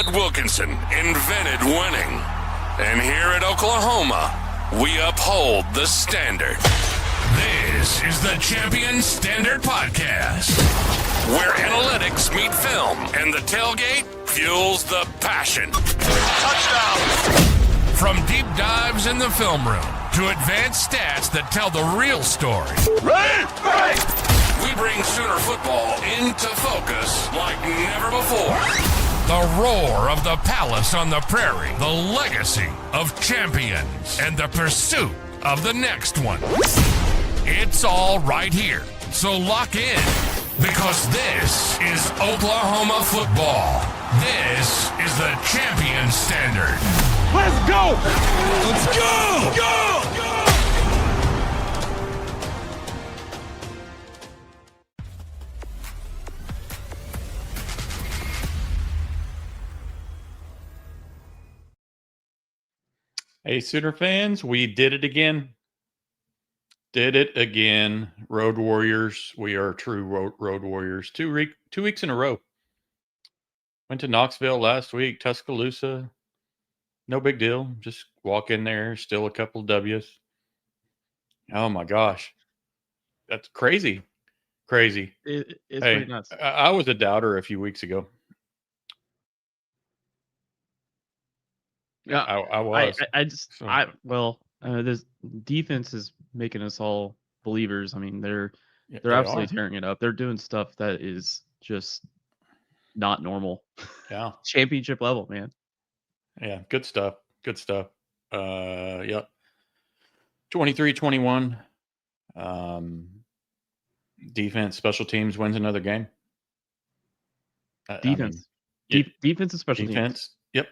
Bud Wilkinson invented winning. And here at Oklahoma, we uphold the standard. This is the Champion Standard Podcast, where analytics meet film and the tailgate fuels the passion. Touchdown! From deep dives in the film room to advanced stats that tell the real story. Ready? We bring Sooner football into focus like never before. The roar of the palace on the prairie, the legacy of champions, and the pursuit of the next one. It's all right here, so lock in, because this is Oklahoma football. This is the Champion Standard. Let's go! Let's go! Go! Hey, Sooner fans, we did it again. Did it again. Road Warriors. We are true road Warriors. 2 weeks in a row. Went to Knoxville last week, Tuscaloosa. No big deal. Just walk in there. Still a couple W's. Oh, my gosh. That's crazy. Crazy. It's pretty nuts. I was a doubter a few weeks ago. Yeah, I was. This defense is making us all believers. I mean, they're they absolutely are. tearing it up. They're doing stuff that is just not normal. Yeah. Championship level, man. Yeah, good stuff. Good stuff. Yep. 23-21. Defense, special teams wins another game. Defense. Defense and special teams. Yep.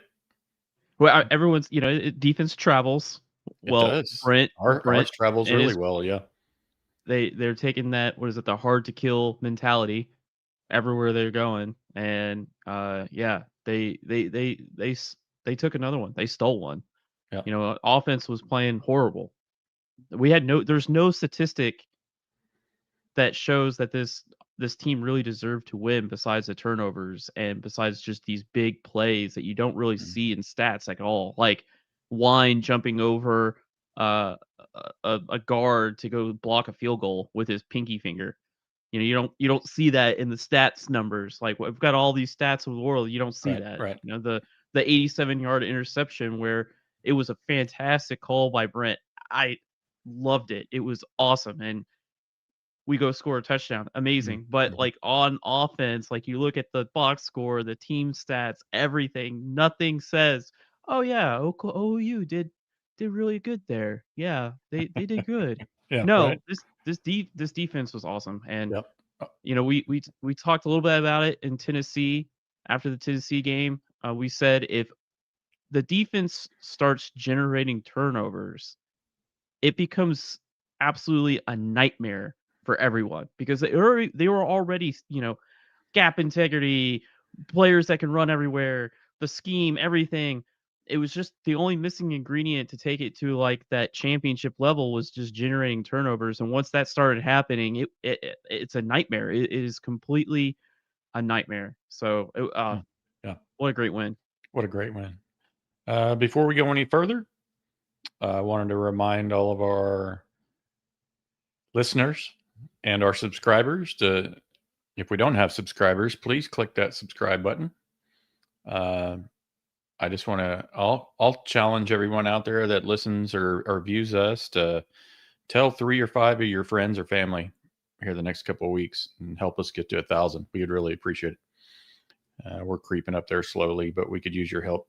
Well, everyone's, defense travels. It does. Brent travels really well, yeah. They're taking that, what is it, the hard to kill mentality everywhere they're going. And they took another one. They stole one. Yeah. Offense was playing horrible. There's no statistic that shows that this team really deserved to win besides the turnovers and besides just these big plays that you don't really see in stats at all. Like Wine jumping over a guard to go block a field goal with his pinky finger. You don't see that in the stats numbers. Like we've got all these stats of the world. You don't see that. Right. The 87-yard interception where it was a fantastic call by Brent. I loved it. It was awesome. And we go score a touchdown. Amazing. But like on offense, like you look at the box score, the team stats, everything, nothing says, oh yeah, OU did really good there. Yeah, they did good. Yeah. No, right. this defense was awesome. And Yep. we talked a little bit about it in Tennessee after the Tennessee game. We said if the defense starts generating turnovers, it becomes absolutely a nightmare for everyone because they were already, gap integrity, players that can run everywhere, the scheme, everything. It was just the only missing ingredient to take it to like that championship level was just generating turnovers. And once that started happening, it's a nightmare. It is completely a nightmare. So, what a great win. What a great win. Before we go any further, I wanted to remind all of our listeners and our subscribers if we don't have subscribers, please click that subscribe button. I just want to, I'll challenge everyone out there that listens or views us to tell 3 or 5 of your friends or family here the next couple of weeks and help us get to 1,000. We would really appreciate it. We're creeping up there slowly, but we could use your help.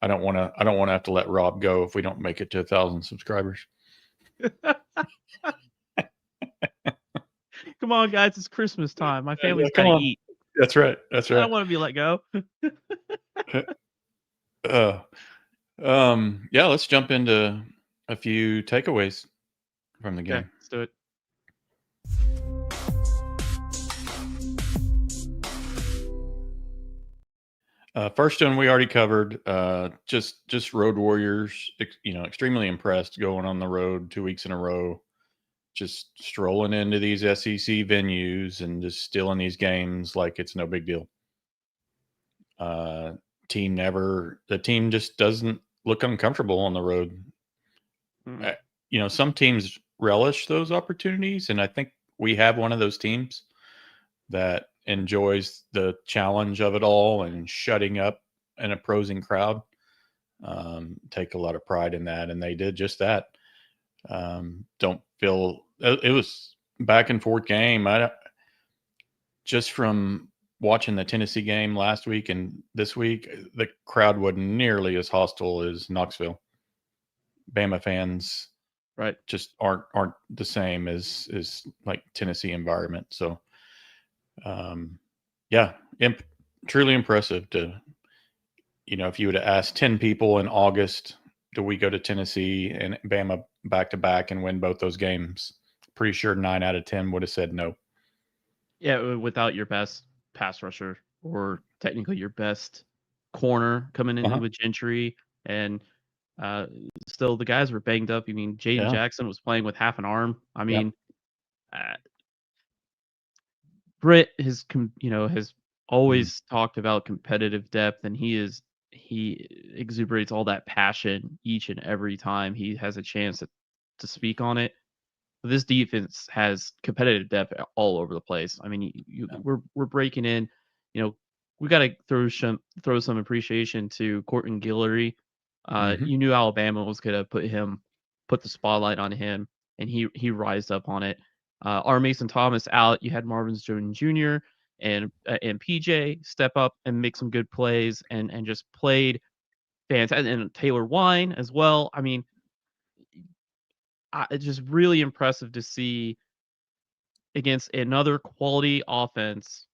I don't want to have to let Rob go if we don't make it to 1,000 subscribers. Come on, guys! It's Christmas time. My family's got to eat. That's right. I don't want to be let go. Let's jump into a few takeaways from the game. Okay, let's do it. First one we already covered. Just Road Warriors. Extremely impressed going on the road 2 weeks in a row. Just strolling into these SEC venues and just stealing these games like it's no big deal. The team just doesn't look uncomfortable on the road. Some teams relish those opportunities, and I think we have one of those teams that enjoys the challenge of it all and shutting up an opposing crowd. Take a lot of pride in that, and they did just that. Don't feel it was back and forth game. Just from watching the Tennessee game last week and this week, the crowd wasn't nearly as hostile as Knoxville. Bama fans, right, just aren't the same as like Tennessee environment. So, truly impressive to. If you would have asked 10 people in August, do we go to Tennessee and Bama back to back and win both those games? Pretty sure 9 out of 10 would have said no. Yeah, without your best pass rusher or technically your best corner coming in with Gentry, and still the guys were banged up. I mean, Jaden Jackson was playing with half an arm. I mean, Britt has always talked about competitive depth, and he exuberates all that passion each and every time he has a chance to speak on it. But this defense has competitive depth all over the place. I mean, we're breaking in. We got to throw some appreciation to Corton Guillory. You knew Alabama was going to put the spotlight on him, and he rised up on it. R. Mason Thomas out. You had Marvin Jones Jr. and PJ step up and make some good plays and just played fantastic. And Taylor Wine as well. I mean, it's just really impressive to see against another quality offense.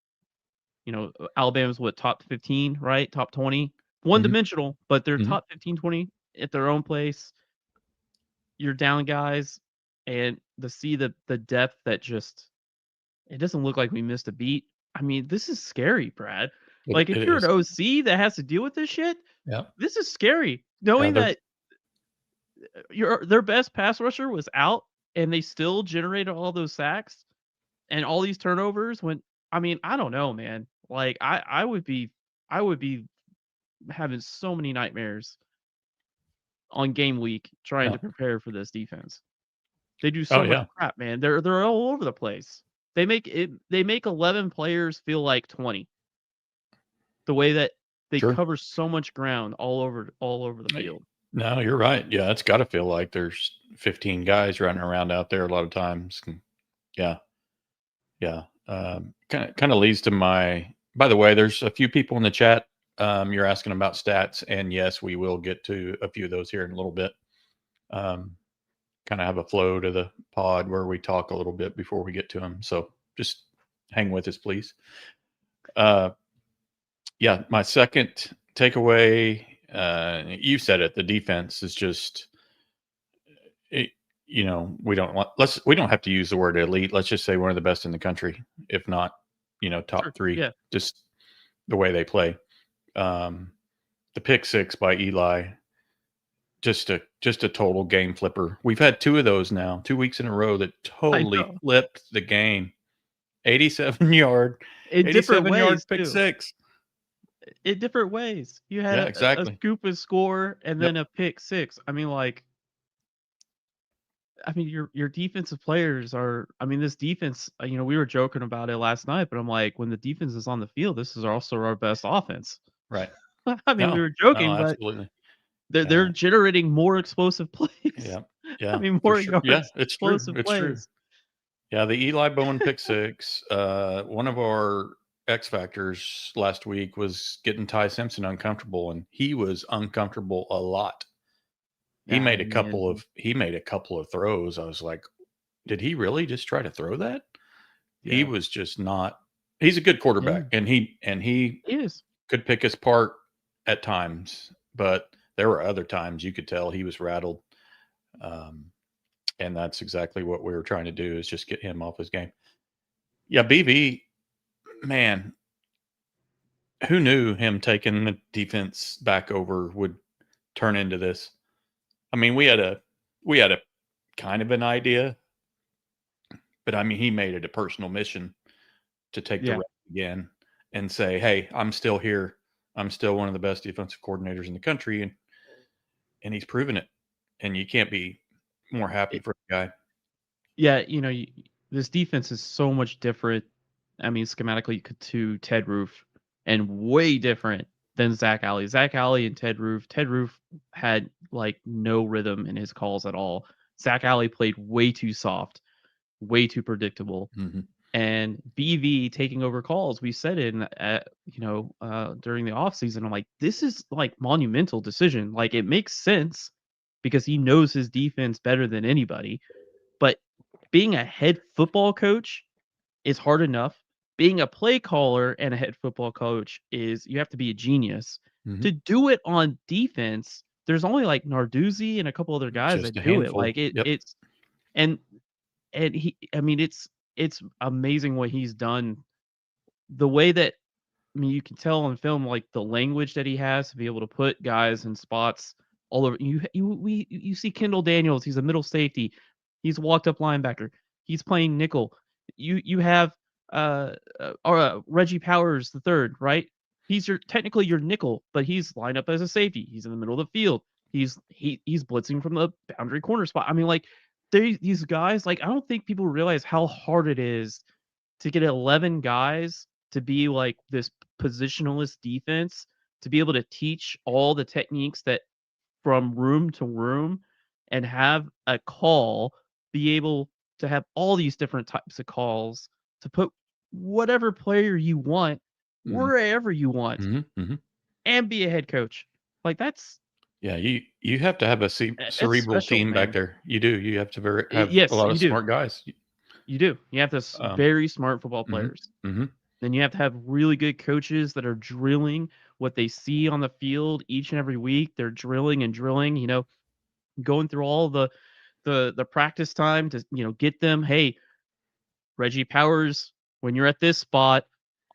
Alabama's top 15, right? Top 20, one-dimensional, but they're top 15, 20 at their own place. You're down guys, and to see the depth that just, it doesn't look like we missed a beat. I mean, this is scary, Brad. Like, if you're an OC that has to deal with this shit, this is scary. Knowing that their best pass rusher was out, and they still generated all those sacks and all these turnovers. I don't know, man. Like, I would be having so many nightmares on game week trying to prepare for this defense. They do so much crap, man. They're all over the place. They make 11 players feel like 20. The way that they cover so much ground all over the field. No, you're right. Yeah, it's got to feel like there's 15 guys running around out there a lot of times. Yeah. Kind of leads to my. By the way, there's a few people in the chat. You're asking about stats, and yes, we will get to a few of those here in a little bit. Kind of have a flow to the pod where we talk a little bit before we get to them. So just hang with us, please. My second takeaway, you said it, the defense is just, we don't have to use the word elite. Let's just say one of the best in the country, if not, top three, just the way they play. The pick six by Eli, just a total game flipper. We've had 2 of those now, 2 weeks in a row that totally flipped the game. 87-yard, in different ways, pick six. In different ways. You had a scoop and score and then a pick six. Your defensive players are, this defense, we were joking about it last night, but I'm like, when the defense is on the field, this is also our best offense. Right. We were joking, but they're generating more explosive plays. Yeah. More sure. yards. It's true. Explosive plays. True. Yeah, the Eli Bowen pick six. One of our X factors last week was getting Ty Simpson uncomfortable, and he was uncomfortable a lot. He made a couple of throws. I was like, did he really just try to throw that? Yeah. He was just not. He's a good quarterback, and he is. Could pick his part at times, but there were other times you could tell he was rattled. And that's exactly what we were trying to do, is just get him off his game. Yeah, BV, man, who knew him taking the defense back over would turn into this? We had a kind of an idea, but he made it a personal mission to take the rep again and say, hey, I'm still here. I'm still one of the best defensive coordinators in the country, and he's proven it. And you can't be more happy for the guy. Yeah, this defense is so much different. I mean, schematically to Ted Roof, and way different than Zach Alley. Zach Alley and Ted Roof. Ted Roof had like no rhythm in his calls at all. Zach Alley played way too soft, way too predictable. Mm-hmm. And BV taking over calls. We said it during the offseason. I'm like, this is like monumental decision. Like it makes sense because he knows his defense better than anybody. But being a head football coach is hard enough. Being a play caller and a head football coach is you have to be a genius. Mm-hmm. To do it on defense, there's only like Narduzzi and a couple other guys Just that a do it. handful. Like Yep. it's and he I mean it's amazing what he's done. The way that you can tell on film, like the language that he has to be able to put guys in spots all over. You see Kendall Daniels, he's a middle safety. He's a walked up linebacker. He's playing nickel. You have Reggie Powers the third, right? He's technically your nickel, but he's lined up as a safety. He's in the middle of the field. He's blitzing from the boundary corner spot. I mean, like these guys, like I don't think people realize how hard it is to get 11 guys to be like this positionalist defense, to be able to teach all the techniques that from room to room and have a call, be able to have all these different types of calls to put whatever player you want wherever you want Mm-hmm. Mm-hmm. and be a head coach. Like that's Yeah, you have to have a that's cerebral special, team back man. there. You do. You have to have a Yes, lot you of do. smart guys. You do. You have to very smart football Mm-hmm. players. Mm-hmm. Then you have to have really good coaches that are drilling what they see on the field each and every week. They're drilling and drilling, going through all the practice time to, get them, hey, Reggie Powers, when you're at this spot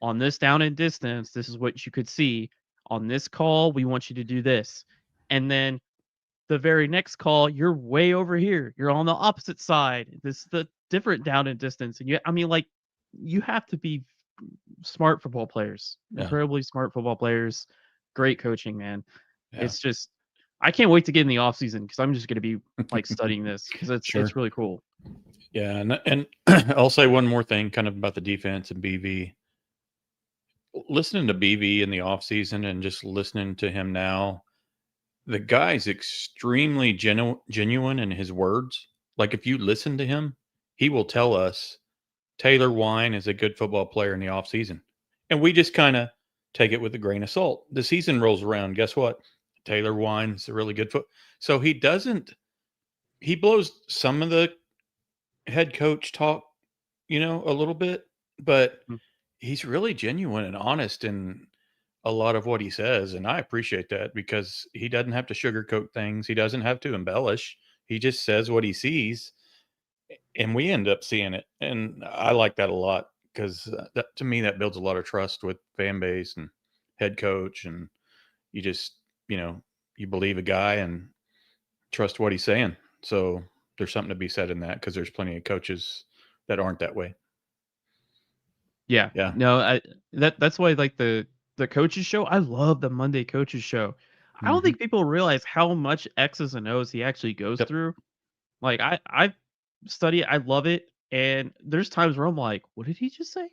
on this down and distance, this is what you could see. On this call, we want you to do this. And then the very next call, you're way over here. You're on the opposite side. This is the different down and distance. And you have to be smart football players, Yeah. incredibly smart football players. Great coaching, man. Yeah. It's just I can't wait to get in the off season because I'm just going to be like studying this because it's really cool. Yeah, and I'll say one more thing, kind of about the defense and BV. Listening to BV in the offseason and just listening to him now, the guy's extremely genuine in his words. Like if you listen to him, he will tell us Taylor Wine is a good football player in the offseason. And we just kind of take it with a grain of salt. The season rolls around. Guess what? Taylor Wine's a really good So he blows some of the head coach talk, a little bit, but he's really genuine and honest in a lot of what he says. And I appreciate that because he doesn't have to sugarcoat things. He doesn't have to embellish. He just says what he sees and we end up seeing it. And I like that a lot because that, to me, that builds a lot of trust with fan base and head coach. And you just, you believe a guy and trust what he's saying. So there's something to be said in that because there's plenty of coaches that aren't that way. Yeah. Yeah. No, that's why like the coaches show. I love the Monday coaches show. I don't think people realize how much X's and O's he actually goes through. Like I study it, I love it. And there's times where I'm like, what did he just say?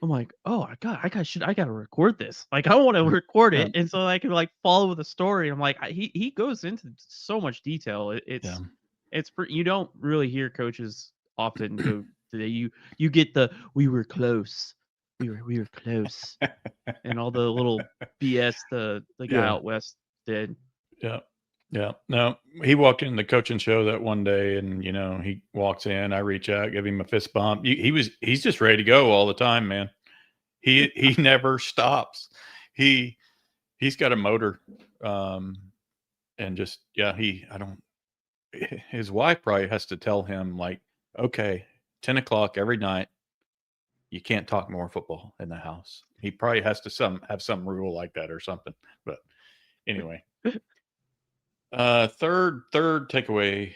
I'm like, oh, I gotta record this. Like I want to record it, and so I can like follow the story. I'm like, he goes into so much detail. It's you don't really hear coaches often go today. You get the we were close, we were close, and all the little BS the guy out west did. Yeah. Yeah. No, he walked in the coaching show that one day and, he walks in, I reach out, give him a fist bump. He's just ready to go all the time, man. He never stops. He's got a motor. And just, his wife probably has to tell him like, okay, 10 o'clock every night, you can't talk more football in the house. He probably has to have some rule like that or something. But anyway. Third takeaway.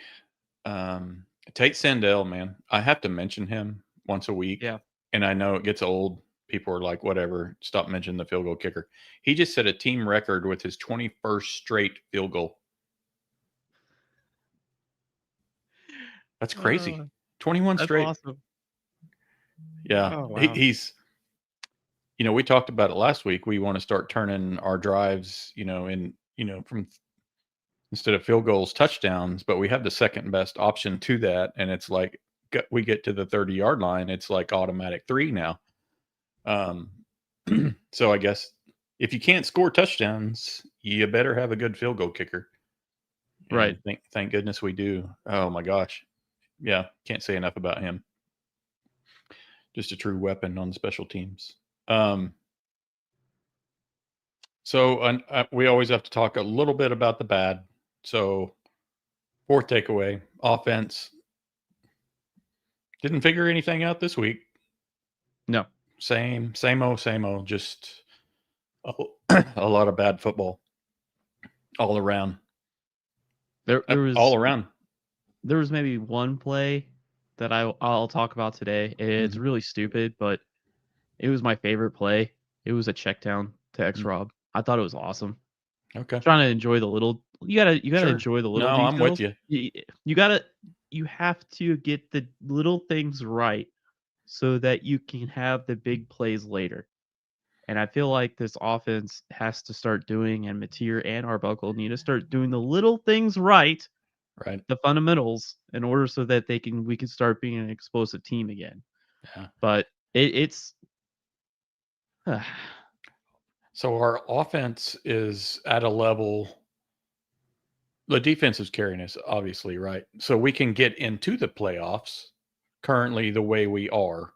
Tate Sandell, man. I have to mention him once a week. Yeah. And I know it gets old. people are like, whatever, stop mentioning the field goal kicker. He just set a team record with his 21st straight field goal. That's crazy. 21 That's straight. awesome. Yeah. Oh, wow. He's, we talked about it last week. We want to start turning our drives, from instead of field goals, touchdowns, but we have the second best option to that. And it's like, we get to the 30-yard line. It's like automatic 3 now. So I guess if you can't score touchdowns, you better have a good field goal kicker. And right. Thank goodness we do. Oh my gosh. Yeah. Can't say enough about him. Just a true weapon on special teams. So we always have to talk a little bit about the bad. So 4th takeaway, offense. Didn't figure anything out this week. No. Same old, just a lot of bad football all around. There was all around. There was maybe one play that I'll talk about today. It's Mm-hmm. really stupid, but it was my favorite play. It was a check down to X-Rob. I thought it was awesome. Okay. Trying to enjoy the little. You gotta Sure. enjoy the little No, details. I'm with you. You have to get the little things right so that you can have the big plays later. And I feel like this offense has to start doing, and Mateer and Arbuckle need to start doing the little things right, Right. the fundamentals, in order so that we can start being an explosive team again. Yeah. But it's so our offense is at a level. The defense is carrying us, obviously, right? So we can get into the playoffs currently the way we are.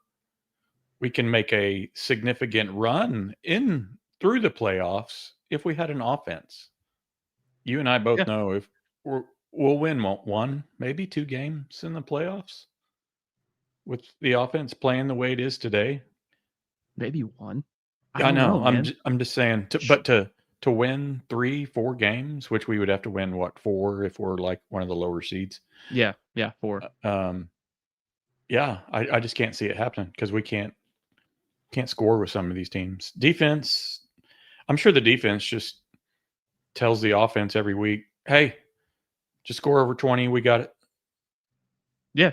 We can make a significant run in through the playoffs if we had an offense. You and I both know if we'll win 1, maybe 2 games in the playoffs with the offense playing the way it is today. Maybe 1. I know. I'm just saying, to win 3, 4 games, which we would have to win 4 if we're like one of the lower seeds. Yeah, 4. Yeah, I just can't see it happening because we can't score with some of these teams. Defense, I'm sure the defense just tells the offense every week, hey, just score over 20, we got it. Yeah.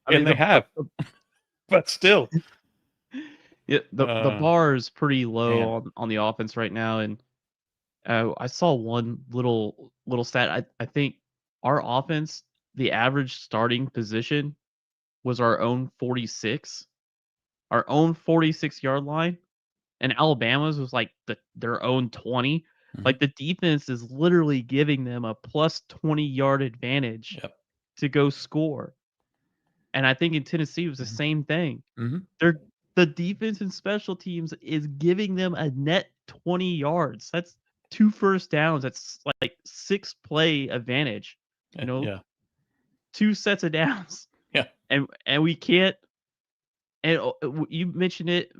And they have. But still. Yeah, the bar is pretty low on the offense right now, and I saw one little stat. I think our offense, the average starting position was our own 46, our own 46-yard line, and Alabama's was like their own 20. Mm-hmm. Like the defense is literally giving them a plus 20-yard advantage to go score. And I think in Tennessee it was the same thing. Mm-hmm. The defense and special teams is giving them a net 20 yards. That's 2 first downs. That's like 6 play advantage. 2 sets of downs. Yeah. And we can't. And you mentioned it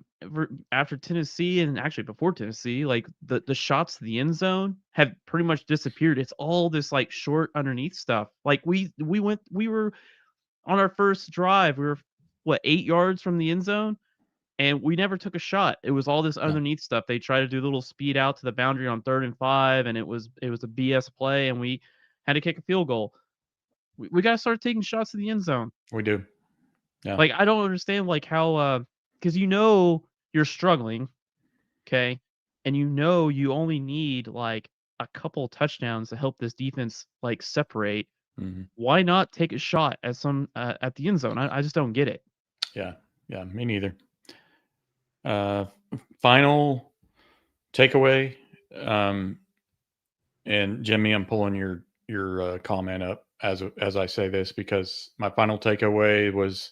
after Tennessee, and actually before Tennessee, like the shots to the end zone have pretty much disappeared. It's all this like short underneath stuff. Like we were on our first drive, we were 8 yards from the end zone, and we never took a shot. It was all this underneath stuff. They tried to do a little speed out to the boundary on 3rd and 5, and it was a BS play, and we had to kick a field goal. We got to start taking shots to the end zone. We do. Yeah. Like, I don't understand, like, how, because you're struggling, okay? And you only need, like, a couple touchdowns to help this defense, like, separate. Mm-hmm. Why not take a shot at the end zone? I just don't get it. Yeah, me neither. Final takeaway, and Jimmy, I'm pulling your comment up as I say this, because my final takeaway was,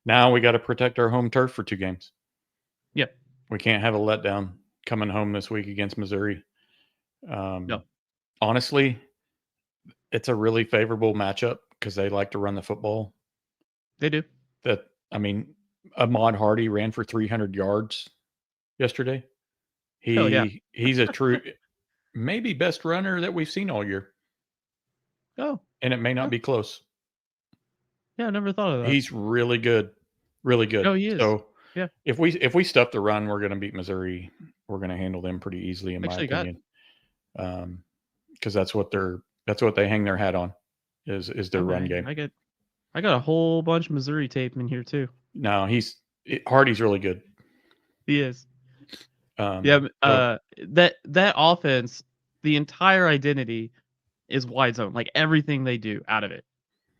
now we got to protect our home turf for 2 games. Yeah, we can't have a letdown coming home this week against Missouri. No, honestly, it's a really favorable matchup because they like to run the football. They do. Ahmad Hardy ran for 300 yards yesterday. He's a true, maybe best runner that we've seen all year. Oh, and it may not be close. Yeah, I never thought of that. He's really good, really good. Oh, he is. So Yeah. If we stuff the run, we're going to beat Missouri. We're going to handle them pretty easily, in my Actually opinion. Because that's what they hang their hat on, is their run game. I got a whole bunch of Missouri tape in here too. No, Hardy's really good. He is. So, That offense, the entire identity is wide zone. Like everything they do out of it.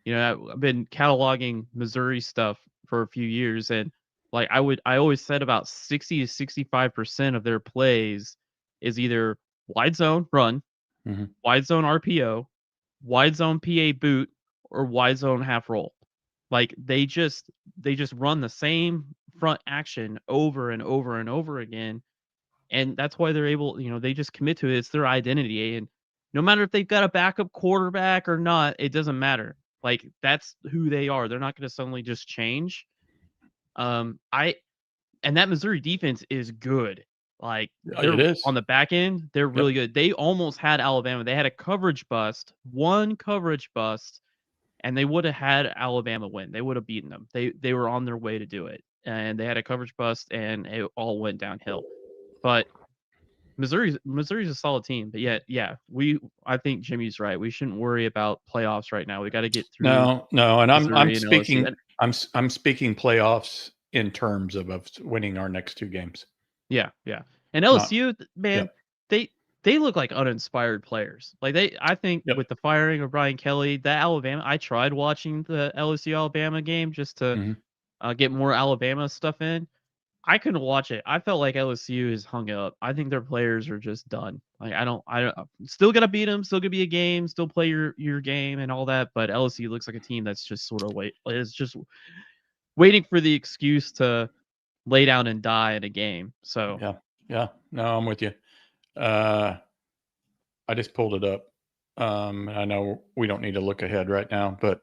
You know, I've been cataloging Missouri stuff for a few years, and like I always said about 60 to 65% of their plays is either wide zone run, wide zone RPO, wide zone PA boot, or wide zone half roll. Like they just run the same front action over and over and over again. And that's why they're able, they just commit to it. It's their identity. And no matter if they've got a backup quarterback or not, it doesn't matter. Like that's who they are. They're not going to suddenly just change. And that Missouri defense is good. Like it is. on the back end, they're really good. They almost had Alabama. They had a coverage bust, one coverage bust, and they would have had Alabama win. They would have beaten them. They were on their way to do it. And they had a coverage bust and it all went downhill. But Missouri's a solid team. But yeah, I think Jimmy's right. We shouldn't worry about playoffs right now. We got to get through. No, and I'm speaking LSU. I'm speaking playoffs in terms of winning our next two games. Yeah. And LSU, they look like uninspired players. Like I think with the firing of Brian Kelly, that Alabama, I tried watching the LSU Alabama game just to get more Alabama stuff in. I couldn't watch it. I felt like LSU is hung up. I think their players are just done. Like I don't still gonna beat them, still gonna be a game, still play your game and all that. But LSU looks like a team that's just sort of waiting for the excuse to lay down and die in a game. So yeah. No, I'm with you. I just pulled it up. I know we don't need to look ahead right now, but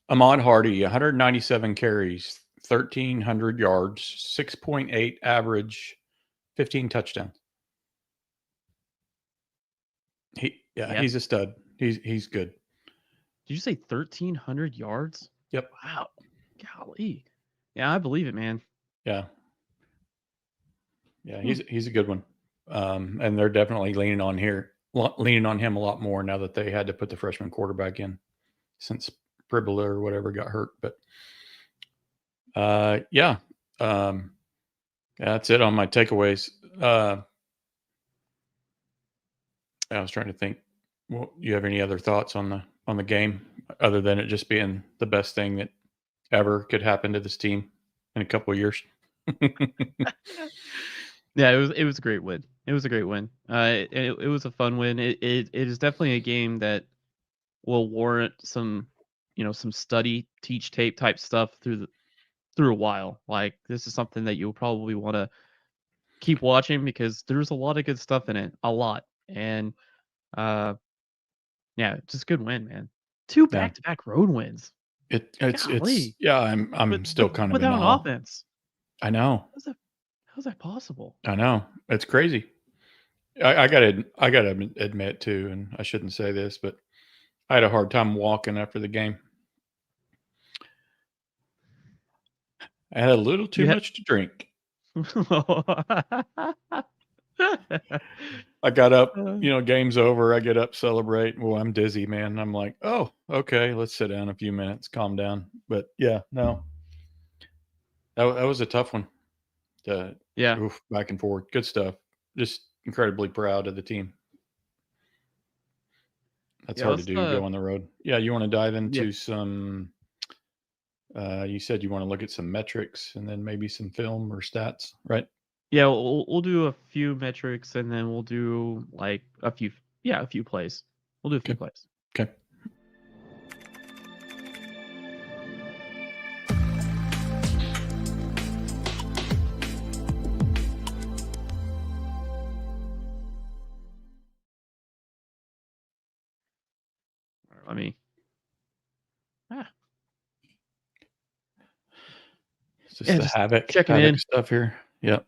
Ahmad Hardy, 197 carries, 1,300 yards, 6.8 average, 15 touchdowns. He's a stud. He's good. Did you say 1,300 yards? Yep. Wow. Golly. Yeah, I believe it, man. Yeah. Yeah, he's a good one. And they're definitely leaning on him a lot more now that they had to put the freshman quarterback in since Pribble or whatever got hurt. But that's it on my takeaways. I was trying to think. Well, you have any other thoughts on the game other than it just being the best thing that ever could happen to this team in a couple of years? Yeah, it was a great win. It was a great win. It was a fun win. It is definitely a game that will warrant some study, teach tape type stuff through a while. Like this is something that you'll probably want to keep watching because there's a lot of good stuff in it, a lot. And just a good win, man. 2 back-to-back road wins. It's I'm still kind of without in an awe. offense. I know. How's that possible? I know. It's crazy. I gotta admit too, and I shouldn't say this, but I had a hard time walking after the game. I had a little too much to drink. I got up, game's over. I get up, celebrate. Well, I'm dizzy, man. I'm like, oh, okay, let's sit down a few minutes, calm down. But yeah, no, that was a tough one. Back and forth. Good stuff. Just incredibly proud of the team. That's hard to do, go on the road. Yeah, you want to dive into some you said you want to look at some metrics and then maybe some film or stats, right? Yeah, we'll do a few metrics and then we'll do like a few plays. We'll do a few plays. Okay. Let me. It's just the havoc stuff here. Yep.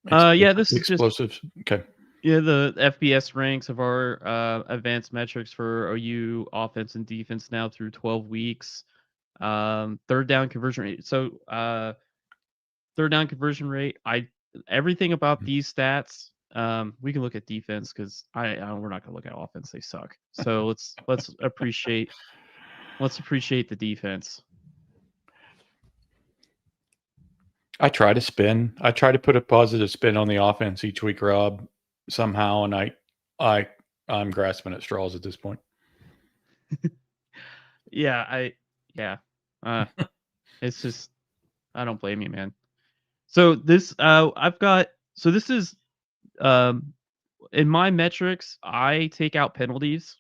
This is explosives. Okay. Yeah, the FBS ranks of our advanced metrics for OU offense and defense now through 12 weeks. Third down conversion rate. So third down conversion rate. Everything about these stats. We can look at defense because we're not gonna look at offense. They suck. So let's appreciate the defense. I try to spin. I try to put a positive spin on the offense each week, Rob, somehow, and I'm grasping at straws at this point. Yeah, it's just I don't blame you, man. So this this is in my metrics, I take out penalties.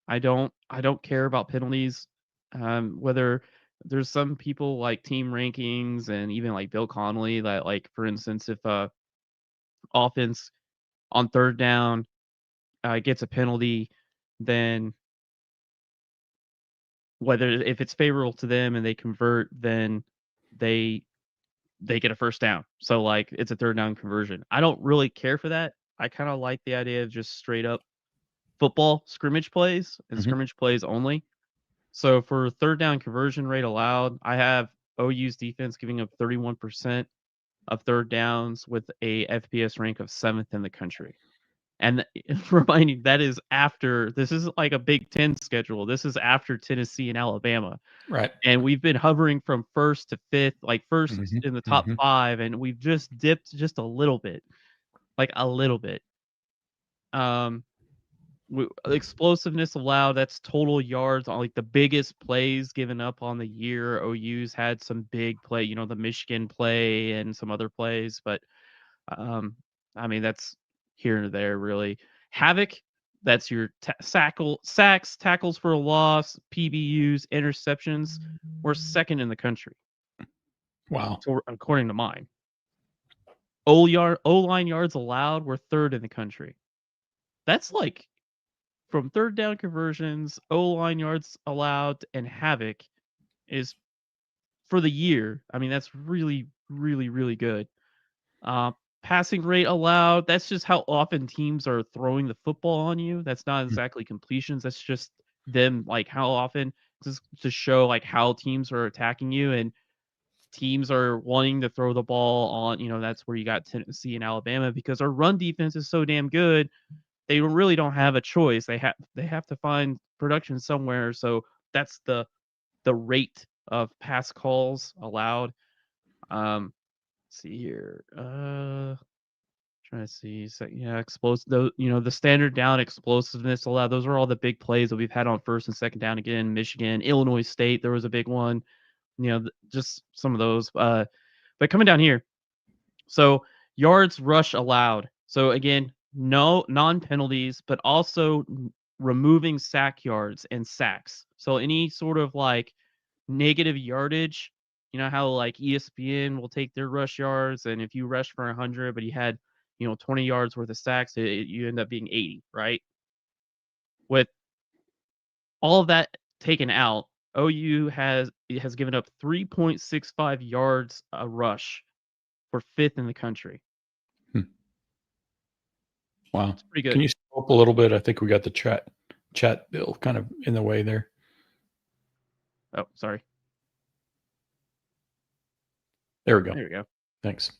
I don't care about penalties. Whether there's some people like team rankings and even like Bill Connolly that, like, for instance, if offense on third down gets a penalty, then whether if it's favorable to them and they convert, then they get a first down. So like it's a third down conversion. I don't really care for that. I kind of like the idea of just straight up football scrimmage plays and scrimmage plays only. So for third down conversion rate allowed, I have OU's defense giving up 31% of third downs with a FPS rank of 7th in the country. And reminding that is after, this isn't like a Big Ten schedule. This is after Tennessee and Alabama. Right. And we've been hovering from 1st to 5th, like 1st in the top 5, and we've just dipped just a little bit. Like a little bit. Explosiveness allowed, that's total yards on like the biggest plays given up on the year. OU's had some big play, the Michigan play and some other plays, but I mean that's here and there really. Havoc, that's your sacks, tackles for a loss, PBUs, interceptions. We're 2nd in the country. Wow. According to mine. O-line yards allowed, we're 3rd in the country. That's like from third down conversions, O-line yards allowed, and Havoc is for the year. I mean, that's really, really, really good. Passing rate allowed, that's just how often teams are throwing the football on you. That's not exactly completions. That's just them, like how often, just to show like how teams are attacking you, and teams are wanting to throw the ball on, that's where you got Tennessee and Alabama, because our run defense is so damn good. They really don't have a choice. They have to find production somewhere. So that's the rate of pass calls allowed. Let's see here. Trying to see. So yeah, explosive. The standard down explosiveness allowed. Those are all the big plays that we've had on first and second down. Again, Michigan, Illinois State, there was a big one. Just some of those. But coming down here, so yards rush allowed. So again, no non-penalties, but also removing sack yards and sacks. So any sort of like negative yardage, how like ESPN will take their rush yards, and if you rush for 100, but you had 20 yards worth of sacks, you end up being 80, right? With all of that taken out, OU has given up 3.65 yards a rush for 5th in the country. Wow. It's pretty good. Can you scroll up a little bit? I think we got the chat bill kind of in the way there. Oh, sorry. There we go. There we go. Thanks.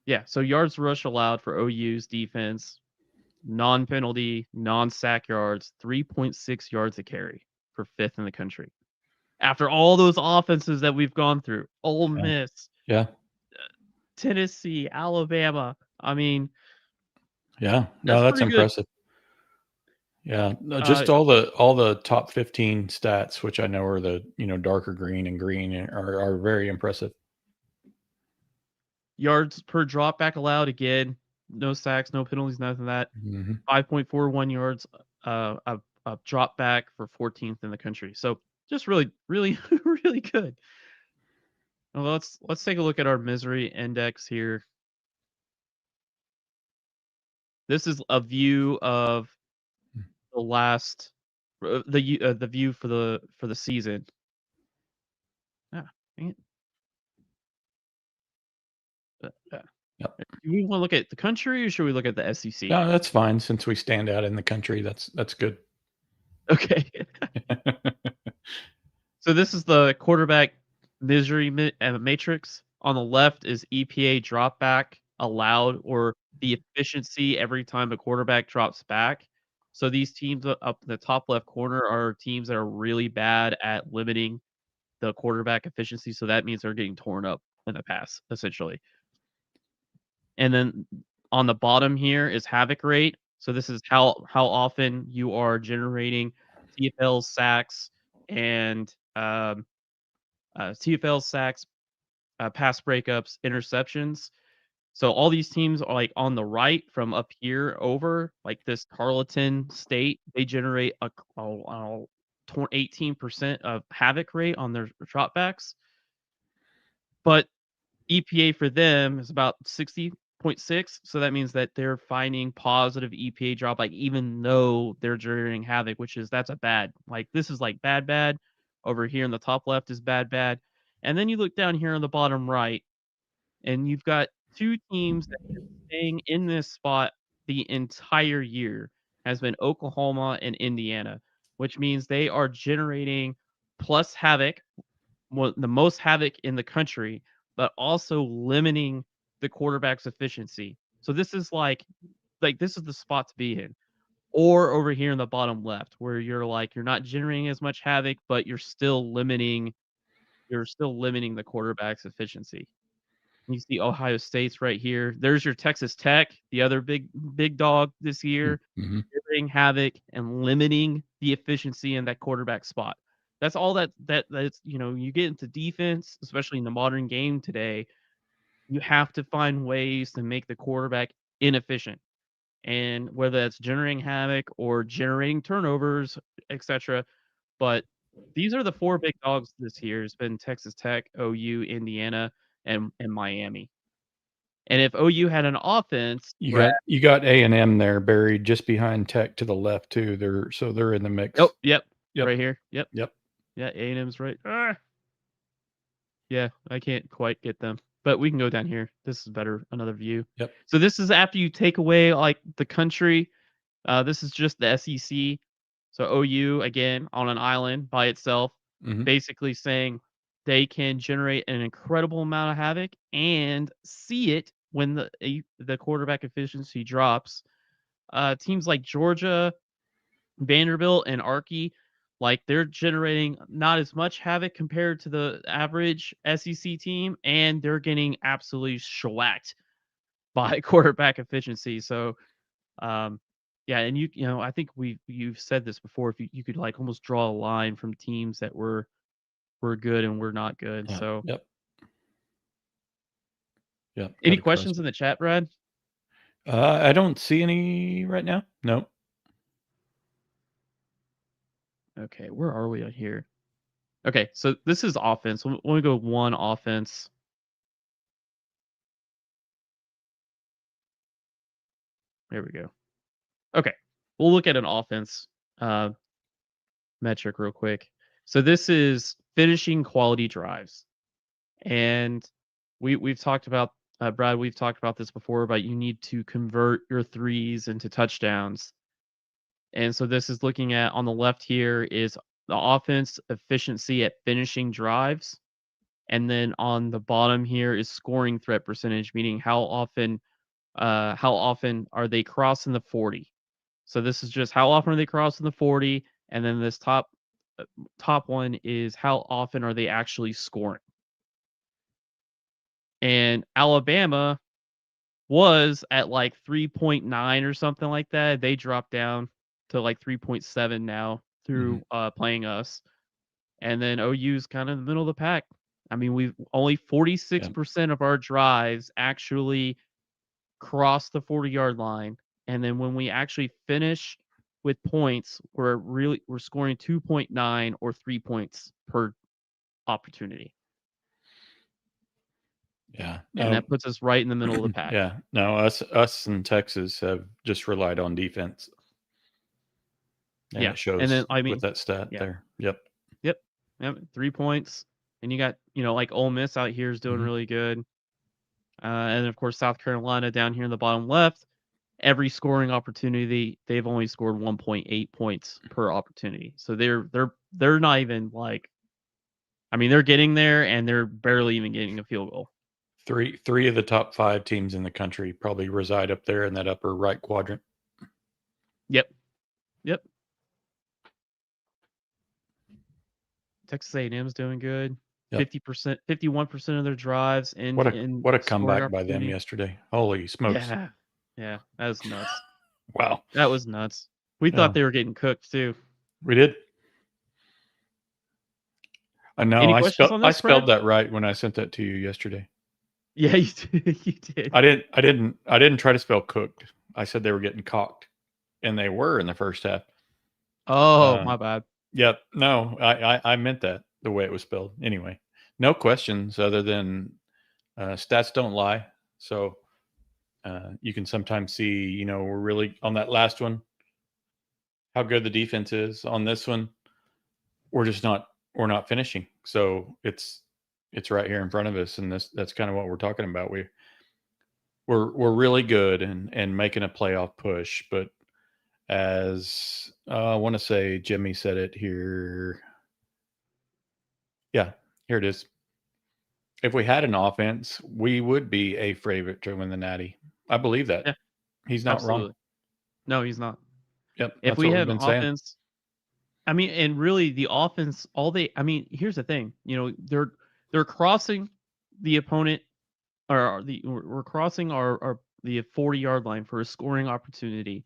Yeah, so yards rush allowed for OU's defense, non-penalty, non-sack yards, 3.6 yards a carry for 5th in the country. After all those offenses that we've gone through, Ole Miss, Tennessee, Alabama, I mean, yeah, no, that's impressive. Yeah, no, just all the top 15 stats, which I know are the darker green and green, are very impressive. Yards per drop back allowed, again, no sacks, no penalties, nothing of that. 5.41 yards a drop back for 14th in the country. So just really, really, really good. Well, let's take a look at our misery index here. This is a view of the last the view for the season. Dang it. Yep. Do we want to look at the country, or should we look at the SEC? No, that's fine. Since we stand out in the country, that's good. Okay. So this is the quarterback misery matrix. On the left is EPA drop back allowed, or the efficiency every time a quarterback drops back. So these teams up in the top left corner are teams that are really bad at limiting the quarterback efficiency. So that means they're getting torn up in the pass, essentially. And then on the bottom here is havoc rate. So this is how often you are generating TFL sacks and TFL sacks, pass breakups, interceptions. So all these teams are like on the right from up here over, like this Tarleton State, they generate a 18% of havoc rate on their dropbacks. But EPA for them is about 60.6. So that means that they're finding positive EPA drop, like even though they're generating havoc, that's a bad. Like this is like bad. Over here in the top left is bad. And then you look down here on the bottom right, and you've got two teams that have been staying in this spot the entire year, has been Oklahoma and Indiana, which means they are generating plus havoc, the most havoc in the country, but also limiting the quarterback's efficiency. So this is like this is the spot to be in. Or over here in the bottom left, where you're not generating as much havoc, but you're still limiting the quarterback's efficiency. You see Ohio State's right here. There's your Texas Tech, the other big dog this year, Mm-hmm. generating havoc and limiting the efficiency in that quarterback spot. That's all that's you get into defense, especially in the modern game today, you have to find ways to make the quarterback inefficient. And whether that's generating havoc or generating turnovers, etc. But these are the four big dogs this year. It's been Texas Tech, OU, Indiana, and Miami. And if OU had an offense, You got A&M there buried just behind Tech to the left too. They're in the mix. oh, yep, Yep. right here, yep, Yep. yeah, A&M's right. Yeah, I can't quite get them, but we can go down here. This is better, another view. Yep. So this is after you take away like the country. This is just the SEC. So OU again on an island by itself, Mm-hmm. basically saying they can generate an incredible amount of havoc and see it when the quarterback efficiency drops. Teams like Georgia, Vanderbilt, and Arky, like they're generating not as much havoc compared to the average SEC team, and they're getting absolutely shellacked by quarterback efficiency. So, yeah, and I think you've said this before. If you could like almost draw a line from teams that were good and were not good. Yeah. So, Yep. Yep. any questions in the chat, Brad? I don't see any right now. No. Okay, where are we on here? Okay, so this is offense. Let me go one offense. There we go. Okay, we'll look at an offense metric real quick. So this is finishing quality drives, and we've talked about Brad. We've talked about this before, but you need to convert your threes into touchdowns. And so this is looking at on the left here is the offense efficiency at finishing drives. And then on the bottom here is scoring threat percentage, meaning how often are they crossing the 40. So this is just how often are they crossing the 40, and then this top one is how often are they actually scoring. And Alabama was at like 3.9 or something like that. They dropped down to like 3.7 now through playing us. And then OU's kind of in the middle of the pack. I mean, we've only 46% of our drives actually cross the 40-yard line. And then when we actually finish with points, we're scoring 2.9 or 3 points per opportunity. Yeah. And that puts us right in the middle of the pack. Yeah. No, us in Texas have just relied on defense. And Yeah. it shows And then with that stat there. Yep. 3 points. And you got, like Ole Miss out here is doing really good. And of course, South Carolina down here in the bottom left, every scoring opportunity, they've only scored 1.8 points per opportunity. So they're not even like, I mean, they're getting there, and they're barely even getting a field goal. Three of the top 5 teams in the country probably reside up there in that upper right quadrant. Yep. Texas A&M's doing good. Yep. 50%, 51% of their drives in What a scoring comeback by them opportunity. yesterday. Holy smokes. Yeah, that was nuts. Wow. That was nuts. We thought they were getting cooked too. We did. I know. Any questions on I this, spelled Brad? that right when I sent that to you yesterday. Yeah, you did. You did. I didn't try to spell cooked. I said they were getting cocked, and they were in the first half. Oh, my bad. Yep. No, I meant that the way it was spelled. Anyway, no questions other than stats don't lie. So you can sometimes see, we're really on that last one, how good the defense is. On this one, we're not finishing. So it's right here in front of us, and that's kind of what we're talking about. We're really good and making a playoff push, but as I want to say, Jimmy said it here. Yeah, here it is. If we had an offense, we would be a favorite to win the Natty. I believe that. Yeah, He's not absolutely. wrong. No, he's not. Yep, If that's we what we've have been saying. offense, I mean, and really the offense, here's the thing. They're crossing the opponent, or we're crossing our the 40-yard line for a scoring opportunity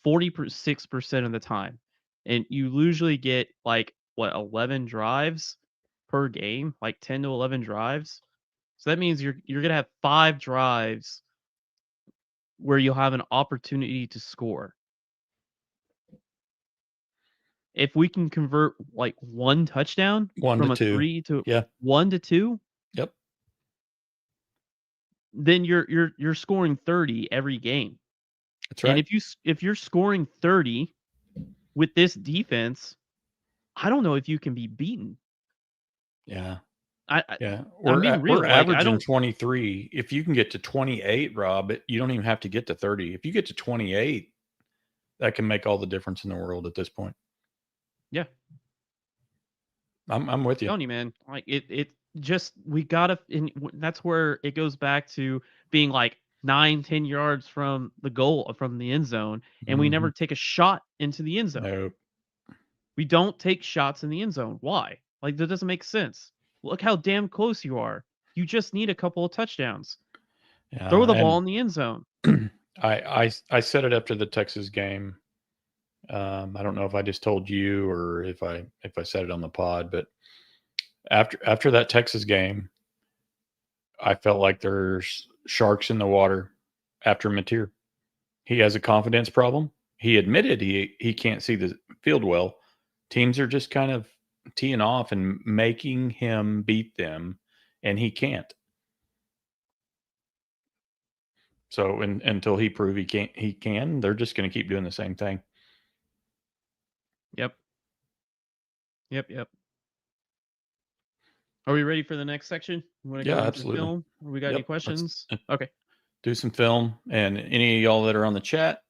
46% of the time. And you usually get 11 drives per game, like 10 to 11 drives. So that means you're going to have 5 drives where you'll have an opportunity to score. If we can convert one touchdown 1 from to a 2. 3 to Yeah. 1 to 2, Yep. then you're scoring 30 every game. That's right. And if you're scoring 30 with this defense, I don't know if you can be beaten. Yeah. Yeah. We're averaging 23. If you can get to 28, Rob, you don't even have to get to 30. If you get to 28, that can make all the difference in the world at this point. Yeah. I'm with you. I'm telling you, man. It just, we gotta, and that's where it goes back to being 9-10 yards from the goal, from the end zone, and we never take a shot into the end zone. Nope. We don't take shots in the end zone. Why? That doesn't make sense. Look how damn close you are. You just need a couple of touchdowns. Yeah, Throw the ball in the end zone. I said it after the Texas game. I don't know if I just told you or if I said it on the pod, but after that Texas game, I felt like there's sharks in the water after Mateer. He has a confidence problem. He admitted he can't see the field well. Teams are just kind of teeing off and making him beat them, and he can't. So until he prove he can, they're just going to keep doing the same thing. Yep. Are we ready for the next section? You want to go into absolutely. film? Or we got any questions? Okay. Do some film, and any of y'all that are on the chat,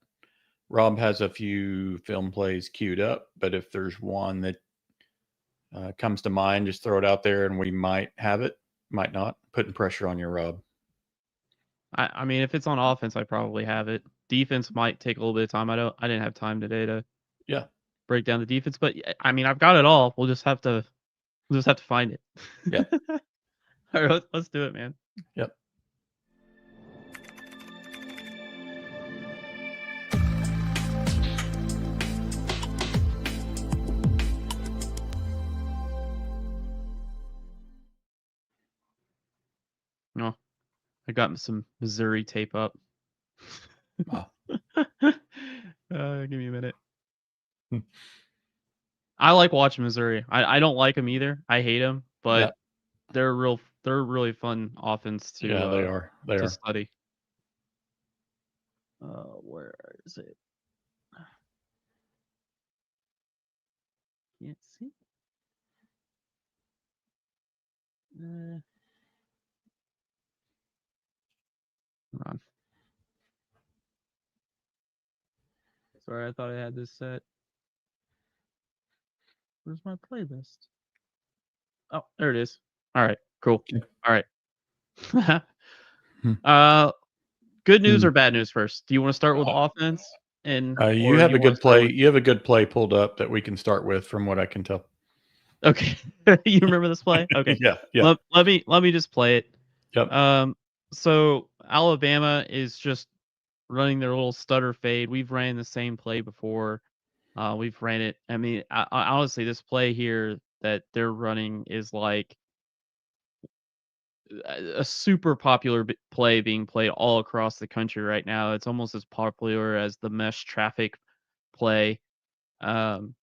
Rob has a few film plays queued up, but if there's one that comes to mind, just throw it out there, and we might have it, might not. Putting pressure on you, Rob. I mean, if it's on offense, I probably have it. Defense might take a little bit of time. I didn't have time today to break down the defense, but I mean, I've got it all. We'll just have to find it. Yeah. All right, let's do it, man. Yep. No, I got some Missouri tape up. Oh. Give me a minute. I like watching Missouri. I don't like them either. I hate them, but they're really fun offense to they are. They to are. study. Where is it? Can't see. Hold on. Sorry, I thought I had this set. Where's my playlist? Oh, there it is. All right, cool. Okay. All right. Hmm. Good news Hmm. or bad news first? Do you want to start with offense, You or have you a want to good start play. with? You have a good play pulled up that we can start with, from what I can tell. Okay, you remember this play? Okay, Yeah. Yeah. let me just play it. Yep. So Alabama is just running their little stutter fade. We've ran the same play before. We've ran it. I mean, honestly, this play here that they're running is like a super popular play being played all across the country right now. It's almost as popular as the mesh traffic play. Um,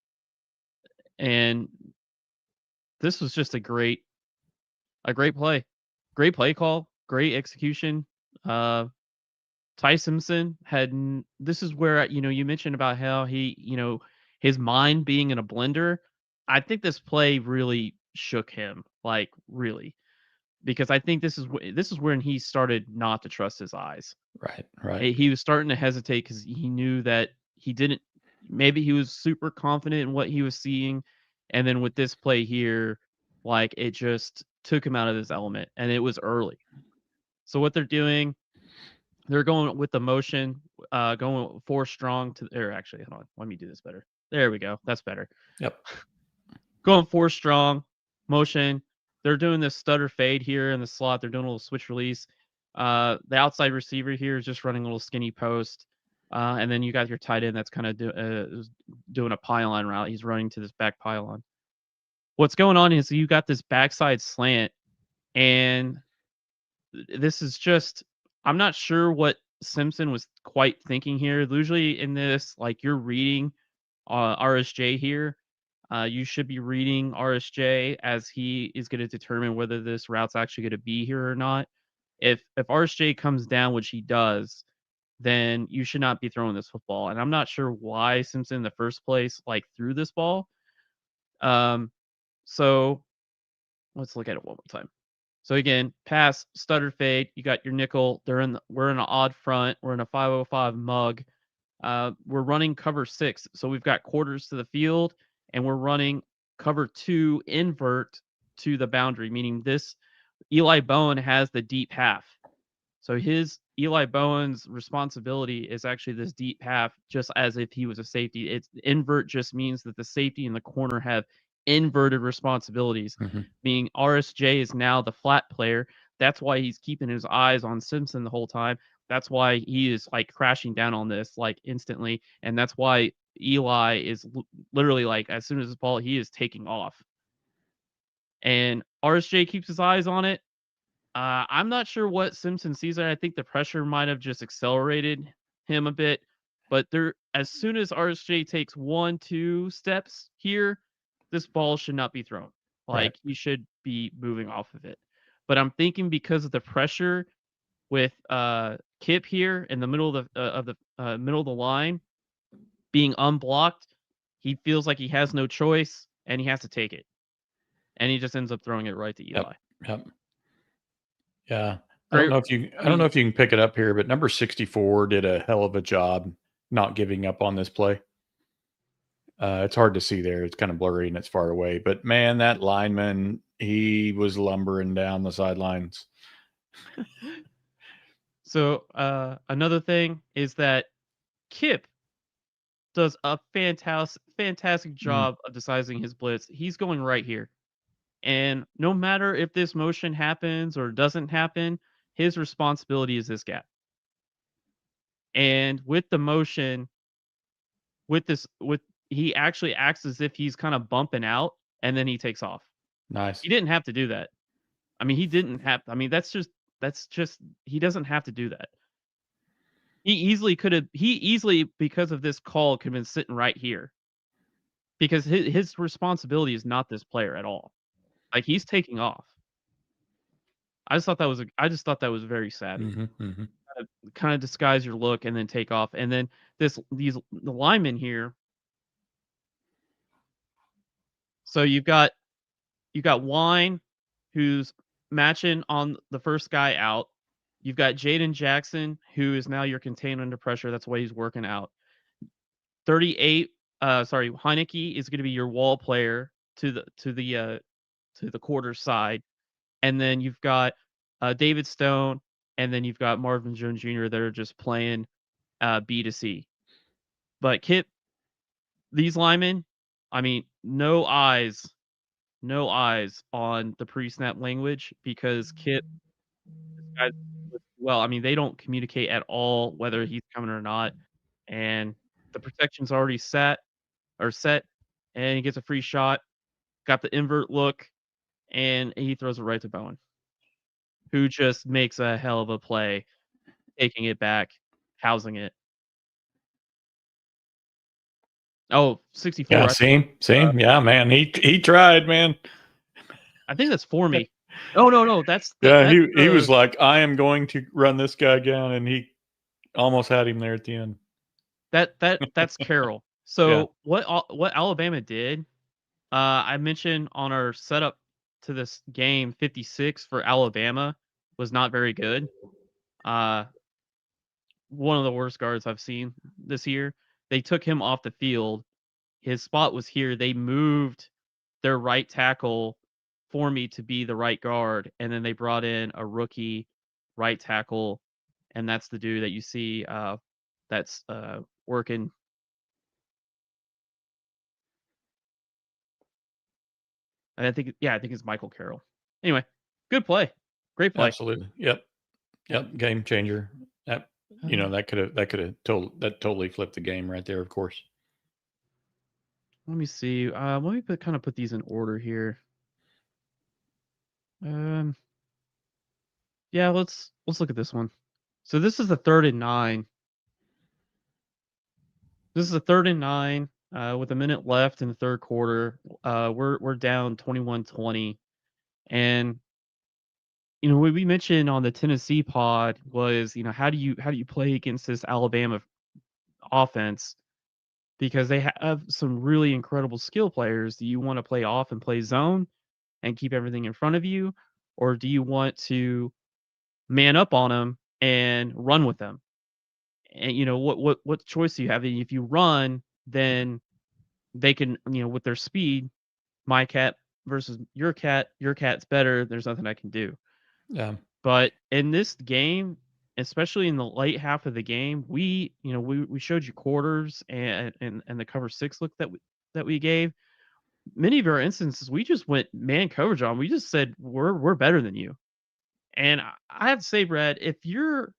and this was just a great play, great play call, great execution. Uh, Ty Simpson this is where, you mentioned about how his mind being in a blender. I think this play really shook him, like really, because I think this is when he started not to trust his eyes. Right. Right. He was starting to hesitate because he knew that he didn't. Maybe he was super confident in what he was seeing, and then with this play here, like it just took him out of his element, and it was early. So what they're doing, they're going with the motion, going 4 strong to. Or actually, hold on, let me do this better. There we go. That's better. Yep. Going 4 strong, motion. They're doing this stutter fade here in the slot. They're doing a little switch release. The outside receiver here is just running a little skinny post. And then you got your tight end that's kind of doing a pylon route. He's running to this back pylon. What's going on is you got this backside slant, and this is just, I'm not sure what Simpson was quite thinking here. Usually in this, like you're reading RSJ here. You should be reading RSJ as he is going to determine whether this route's actually going to be here or not. If RSJ comes down, which he does, then you should not be throwing this football. And I'm not sure why Simpson in the first place like threw this ball. So let's look at it one more time. So again, pass, stutter fade. You got your nickel. We're in an odd front. We're in a 505 mug. We're running cover 6, so we've got quarters to the field, and we're running cover 2 invert to the boundary, meaning this Eli Bowen has the deep half. So Eli Bowen's responsibility is actually this deep half, just as if he was a safety. It's invert just means that the safety and the corner have inverted responsibilities, meaning RSJ is now the flat player. That's why he's keeping his eyes on Simpson the whole time. That's why he is like crashing down on this like instantly, and that's why Eli is literally like as soon as the ball, he is taking off, and RSJ keeps his eyes on it. I'm not sure what Simpson sees there. I think the pressure might have just accelerated him a bit. But as soon as RSJ takes 1-2 steps here, this ball should not be thrown. Right. Like he should be moving off of it. But I'm thinking because of the pressure with Kip here in the middle of the middle of the line being unblocked, he feels like he has no choice and he has to take it, and he just ends up throwing it right to Eli. Yep. Yeah. I Great. don't know if you can pick it up here, but number 64 did a hell of a job not giving up on this play. It's hard to see there. It's kind of blurry and it's far away. But man, that lineman, he was lumbering down the sidelines. So another thing is that Kip does a fantastic job of decising his blitz. He's going right here. And no matter if this motion happens or doesn't happen, his responsibility is this gap. And with the motion, he actually acts as if he's kind of bumping out and then he takes off. Nice. He didn't have to do that. I mean, he didn't have, I mean, that's just, he doesn't have to do that. He easily, because of this call, could have been sitting right here. Because his responsibility is not this player at all. Like he's taking off. I just thought that was very savvy. Kind of disguise your look and then take off. And then the linemen here. So you've got Wine, who's matching on the first guy out. You've got Jaden Jackson, who is now your contained under pressure. That's why he's working out. 38. Heineke is going to be your wall player to to the quarter side, and then you've got David Stone, and then you've got Marvin Jones Jr. that are just playing B to C. But Kip, these linemen, I mean, no eyes on the pre-snap language because Kip, this guy, well, I mean, they don't communicate at all whether he's coming or not, and the protection's already set, and he gets a free shot, got the invert look, and he throws it right to Bowen, who just makes a hell of a play, taking it back, housing it. Oh, 64. Yeah, same. Yeah, man. He tried, man. I think that's for me. Oh, no, that's he was like, I am going to run this guy down, and he almost had him there at the end. That's Carroll. So what Alabama did, I mentioned on our setup to this game, 56 for Alabama was not very good. One of the worst guards I've seen this year. They took him off the field. His spot was here. They moved their right tackle for me to be the right guard, and then they brought in a rookie right tackle, and that's the dude that you see that's working. And I think it's Michael Carroll. Anyway, good play. Great play. Absolutely. Yep. Game changer. That that totally flipped the game right there, of course. Let me see. Let me put these in order here. Yeah, let's look at this one. So this is a 3rd and 9. This is a 3rd and 9 with a minute left in the third quarter. We're down 21-20, and what we mentioned on the Tennessee pod was, how do you play against this Alabama offense, because they have some really incredible skill players. Do you want to play off and play zone and keep everything in front of you, or do you want to man up on them and run with them? And what choice do you have? And if you run, then they can, with their speed, my cat versus your cat's better. There's nothing I can do. Yeah. But in this game, especially in the late half of the game, we showed you quarters and the cover 6 look that we gave. Many of our instances, we just went man coverage on. We just said we're better than you. And I have to say, Brad, if you're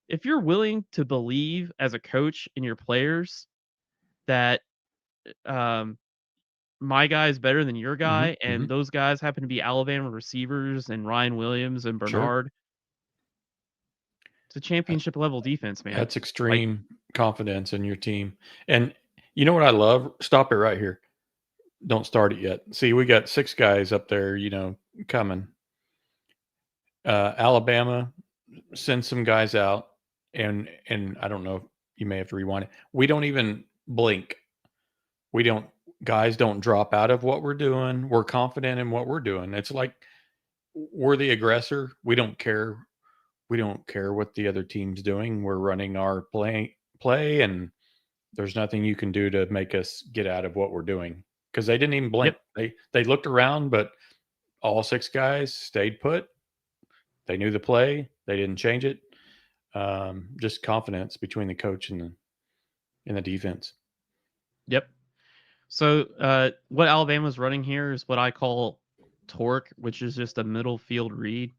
willing to believe as a coach in your players that my guy is better than your guy, and those guys happen to be Alabama receivers and Ryan Williams and Bernard. Sure. It's a championship level defense, man. That's extreme confidence in your team. And you know what I love? Stop it right here. Don't start it yet. See, we got 6 guys up there, coming. Alabama sends some guys out, and I don't know, you may have to rewind it. We don't even blink. Guys don't drop out of what we're doing. We're confident in what we're doing. It's like we're the aggressor. We don't care. We don't care what the other team's doing. We're running our play, and there's nothing you can do to make us get out of what we're doing, because they didn't even blink. Yep. They looked around, but all 6 guys stayed put. They knew the play. They didn't change it. Just confidence between the coach and the defense. Yep. So what Alabama's running here is what I call torque, which is just a middle field read.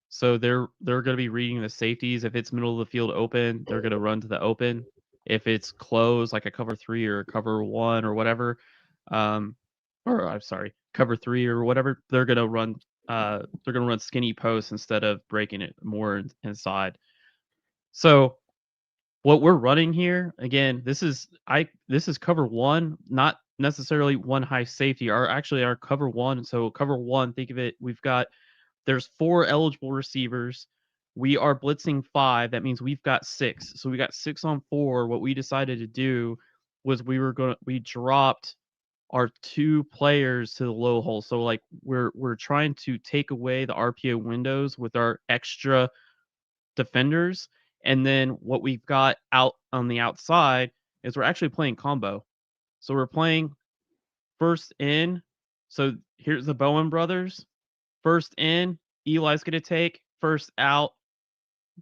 So they're going to be reading the safeties. If it's middle of the field open, they're going to run to the open. If it's closed, like a cover 3 or a cover 1 or whatever, cover 3 or whatever, they're going to run. They're going to run skinny posts instead of breaking it more inside. So what we're running here, again, this is cover 1, not necessarily one high safety. Our cover 1. So cover 1, think of it. There's 4 eligible receivers. We are blitzing 5. That means we've got 6. So we got 6 on 4. What we decided to do was we dropped our 2 players to the low hole. So like we're trying to take away the RPO windows with our extra defenders. And then what we've got out on the outside is we're actually playing combo. So we're playing first in So here's the Bowen brothers. First in, Eli's going to take. First out,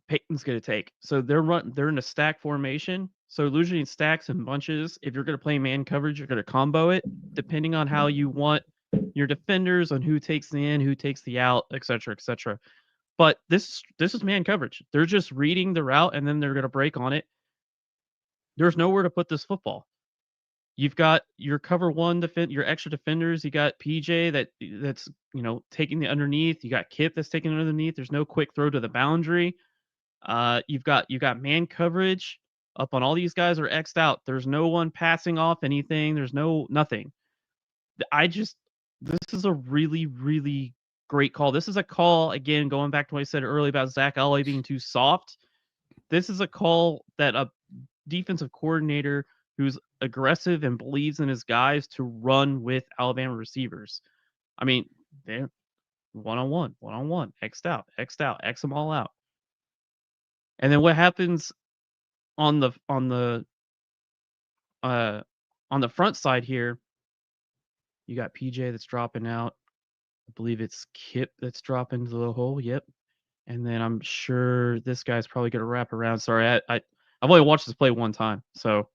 Peyton's going to take. So they're in a stack formation. So usually in stacks and bunches, if you're going to play man coverage, you're going to combo it depending on how you want your defenders, on who takes the in, who takes the out, etc., etc. But this is man coverage. They're just reading the route and then they're going to break on it. There's nowhere to put this football. You've got your cover one your extra defenders. You got PJ that's taking the underneath. You got Kip that's taking it underneath. There's no quick throw to the boundary. You've got man coverage up on all these guys are X'd out. There's no one passing off anything. There's nothing. This is a really, really great call. This is a call, again, going back to what I said earlier about Zach Elway being too soft. This is a call that a defensive coordinator who's aggressive and believes in his guys to run with Alabama receivers. I mean, they're one-on-one, X'd out, X them all out. And then what happens on the front side here? You got PJ that's dropping out. I believe it's Kip that's dropping into the hole. Yep. And then I'm sure this guy's probably going to wrap around. Sorry, I've only watched this play one time. So,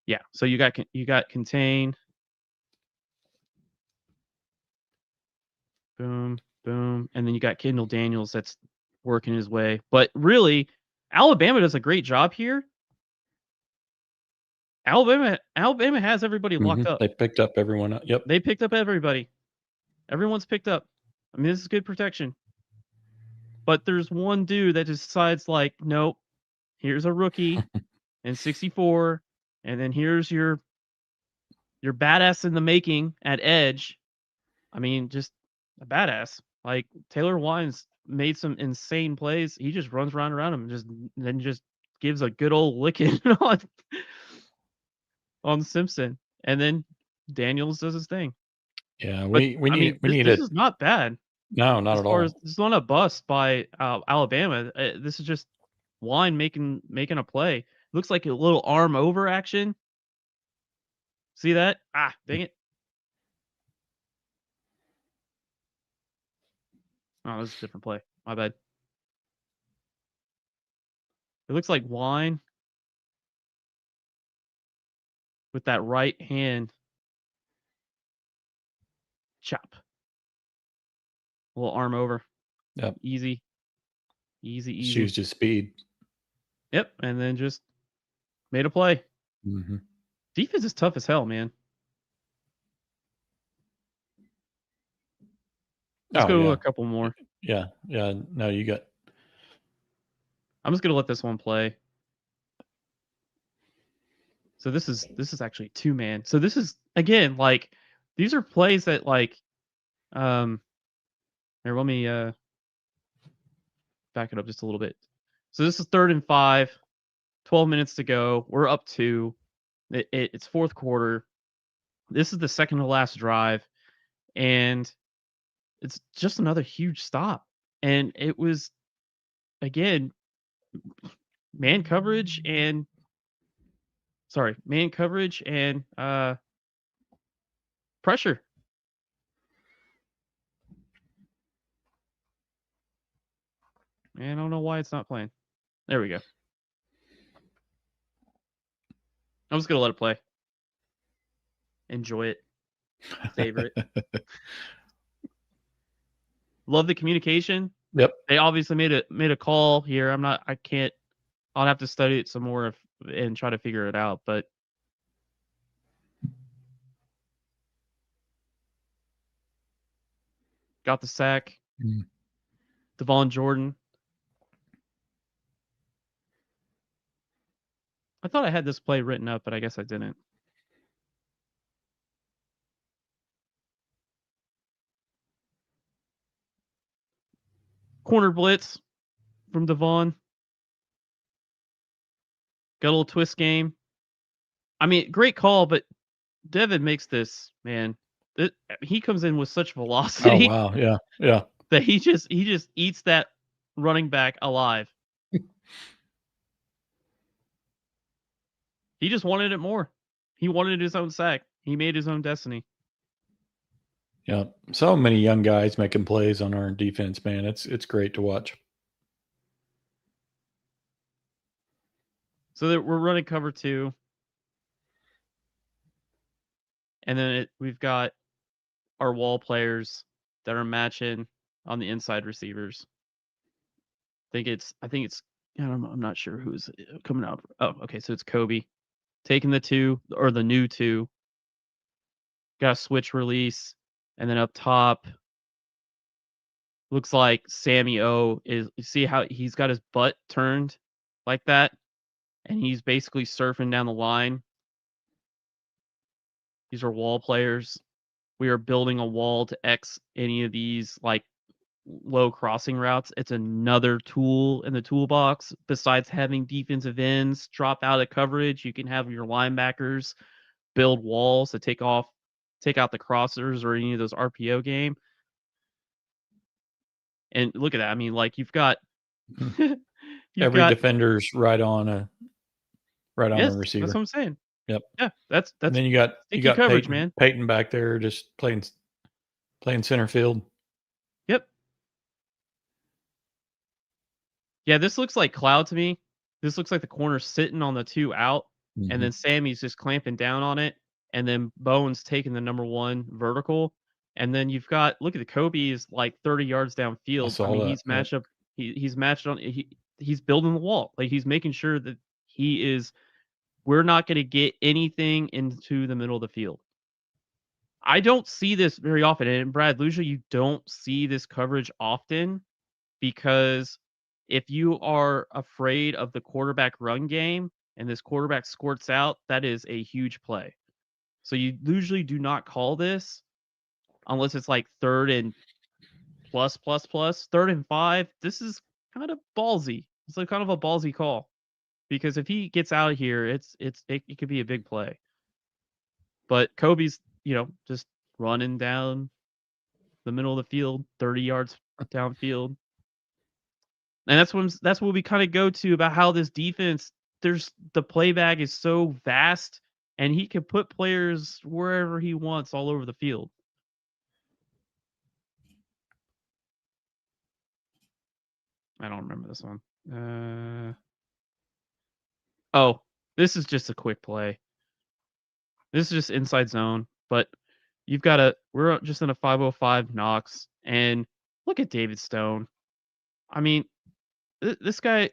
yeah. So you got contain. Boom, boom. And then you got Kendall Daniels that's working his way. But really, Alabama does a great job here. Alabama has everybody locked up. They picked up everyone up. Yep. They picked up everybody. Everyone's picked up. I mean, this is good protection. But there's one dude that decides, like, nope, here's a rookie in 64, and then here's your badass in the making at edge. I mean, just a badass. Like, Taylor Wines made some insane plays. He just runs around him and just gives a good old licking on Simpson. And then Daniels does his thing. Yeah, this is not bad. No, not at all. This is not a bust by Alabama. This is just Wine making a play. Looks like a little arm over action. See that? Dang it. Oh, this is a different play. My bad. It looks like Wine with that right hand chop. A little arm over. Yep. Easy. Used his speed. Yep. And then just made a play. Mm-hmm. Defense is tough as hell, man. Let's go a couple more. Yeah. No, you got. I'm just gonna let this one play. So this is actually 2-man. So this is, again, like, these are plays that, like, here, let me back it up just a little bit. So this is 3rd and 5, 12 minutes to go. We're up 2. It's fourth quarter. This is the second to last drive, and it's just another huge stop. And it was, again, man coverage and pressure. Man, I don't know why it's not playing. There we go. I'm just going to let it play. Enjoy it. Savor it. Love the communication. Yep. They obviously made a call here. I'll have to study it some more and try to figure it out, but got the sack. Devon Jordan. I thought I had this play written up, but I guess I didn't. Corner blitz from Devon. Got a little twist game. I mean, great call, but Devin makes this, man. He comes in with such velocity. Oh, wow. Yeah. That he just eats that running back alive. He just wanted it more. He wanted his own sack. He made his own destiny. Yeah, so many young guys making plays on our defense, man. It's great to watch. So that we're running cover 2. And then we've got our wall players that are matching on the inside receivers. I think it's I'm not sure who's coming out. Oh, okay, so it's Kobe taking the 2 or the new 2. Got a switch release, and then up top looks like Sammy O is. You see how he's got his butt turned like that, and he's basically surfing down the line. These are wall players. We are building a wall to X any of these like low crossing routes. It's another tool in the toolbox. Besides having defensive ends drop out of coverage, you can have your linebackers build walls to take out the crossers or any of those RPO game. And look at that. I mean, like you've got Every defender's right on a receiver. That's what I'm saying. Yep. Yeah, that's and then you got coverage, Peyton, man. Peyton back there just playing center field. Yep. Yeah, this looks like cloud to me. This looks like the corner sitting on the 2 out, and then Sammy's just clamping down on it, and then Bowen's taking the number 1 vertical, and then you've got look at the Kobe is like 30 yards downfield. I mean, he's matched up. He's matched on. He's building the wall. Like he's making sure that he is. We're not going to get anything into the middle of the field. I don't see this very often, and Brad, usually you don't see this coverage often because if you are afraid of the quarterback run game and this quarterback squirts out, that is a huge play. So you usually do not call this unless it's like 3rd and plus, 3rd and 5. This is kind of ballsy. It's like kind of a ballsy call because if he gets out of here, it could be a big play. But Kobe's, just running down the middle of the field, 30 yards downfield. And that's what we kind of go to about how this defense, the play bag is so vast and he can put players wherever he wants all over the field. I don't remember this one. Oh, this is just a quick play. This is just inside zone, but we're just in a 505 Knox, and look at David Stone. I mean, this guy,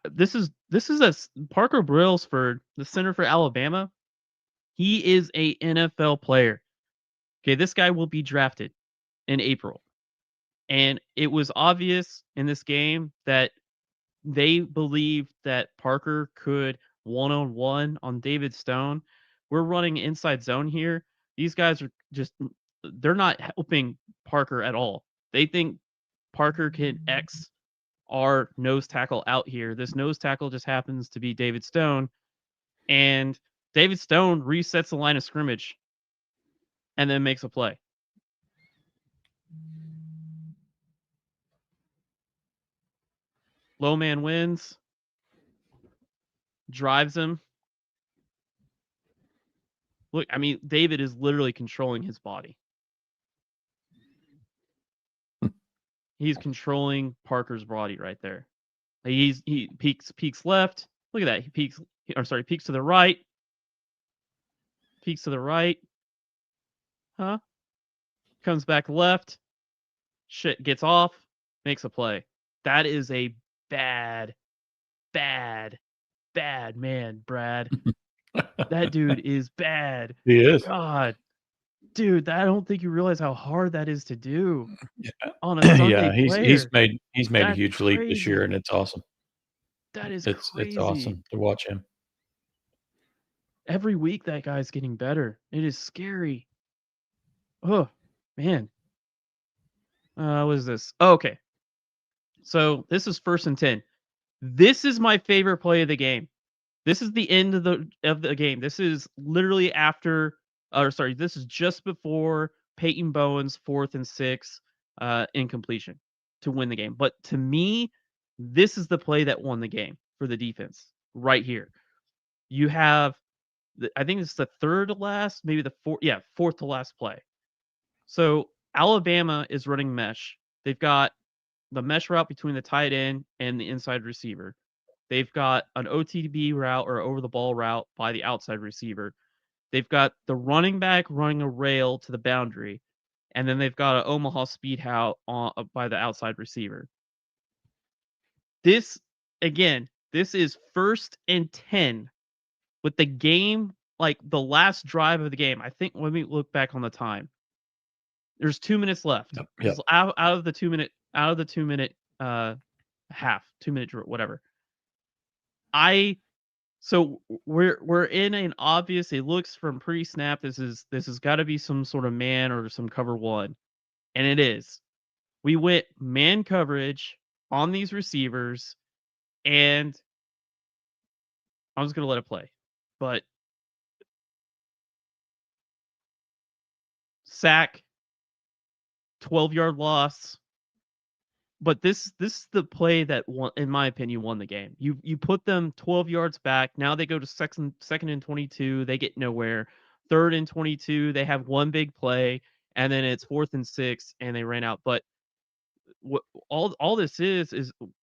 this is a Parker Brailsford, the center for Alabama. He is a NFL player. Okay, this guy will be drafted in April. And it was obvious in this game that they believed that Parker could one-on-one on David Stone. We're running inside zone here. These guys are they're not helping Parker at all. They think Parker can X our nose tackle out here. This nose tackle just happens to be David Stone. And David Stone resets the line of scrimmage and then makes a play. Low man wins. Drives him. Look, I mean, David is literally controlling his body. He's controlling Parker's body right there. He peeks left. Look at that. He peeks to the right. Peeks to the right. Huh? Comes back left. Shit gets off. Makes a play. That is a bad man, Brad. That dude is bad. He is. God. Dude, I don't think you realize how hard that is to do on a Sunday player. He's made a huge leap this year, and it's awesome. That is It's awesome to watch him. Every week that guy's getting better. It is scary. Oh, man. What is this? Oh, okay. So this is 1st and 10. This is my favorite play of the game. This is the end of the game. This is literally this is just before Peyton Bowen's 4th and 6 incompletion to win the game. But to me, this is the play that won the game for the defense right here. You have, I think it's the 3rd to last, maybe the 4th to last play. So Alabama is running mesh. They've got the mesh route between the tight end and the inside receiver. They've got an OTB route or over the ball route by the outside receiver. They've got the running back running a rail to the boundary, and then they've got an Omaha speed out by the outside receiver. This is 1st and 10 with the game, like the last drive of the game. I think let me look back on the time. There's 2 minutes left. Yep. It's out of the 2 minute half, 2 minute whatever. So we're in an obvious. It looks from pre-snap. This has got to be some sort of man or some cover one, and it is. We went man coverage on these receivers, and I'm just gonna let it play. But sack, 12-yard loss. But this is the play that won, in my opinion, won the game. You put them 12 yards back. Now they go to second and 22. They get nowhere. 3rd and 22. They have one big play, and then it's 4th and 6, and they ran out. But what all this is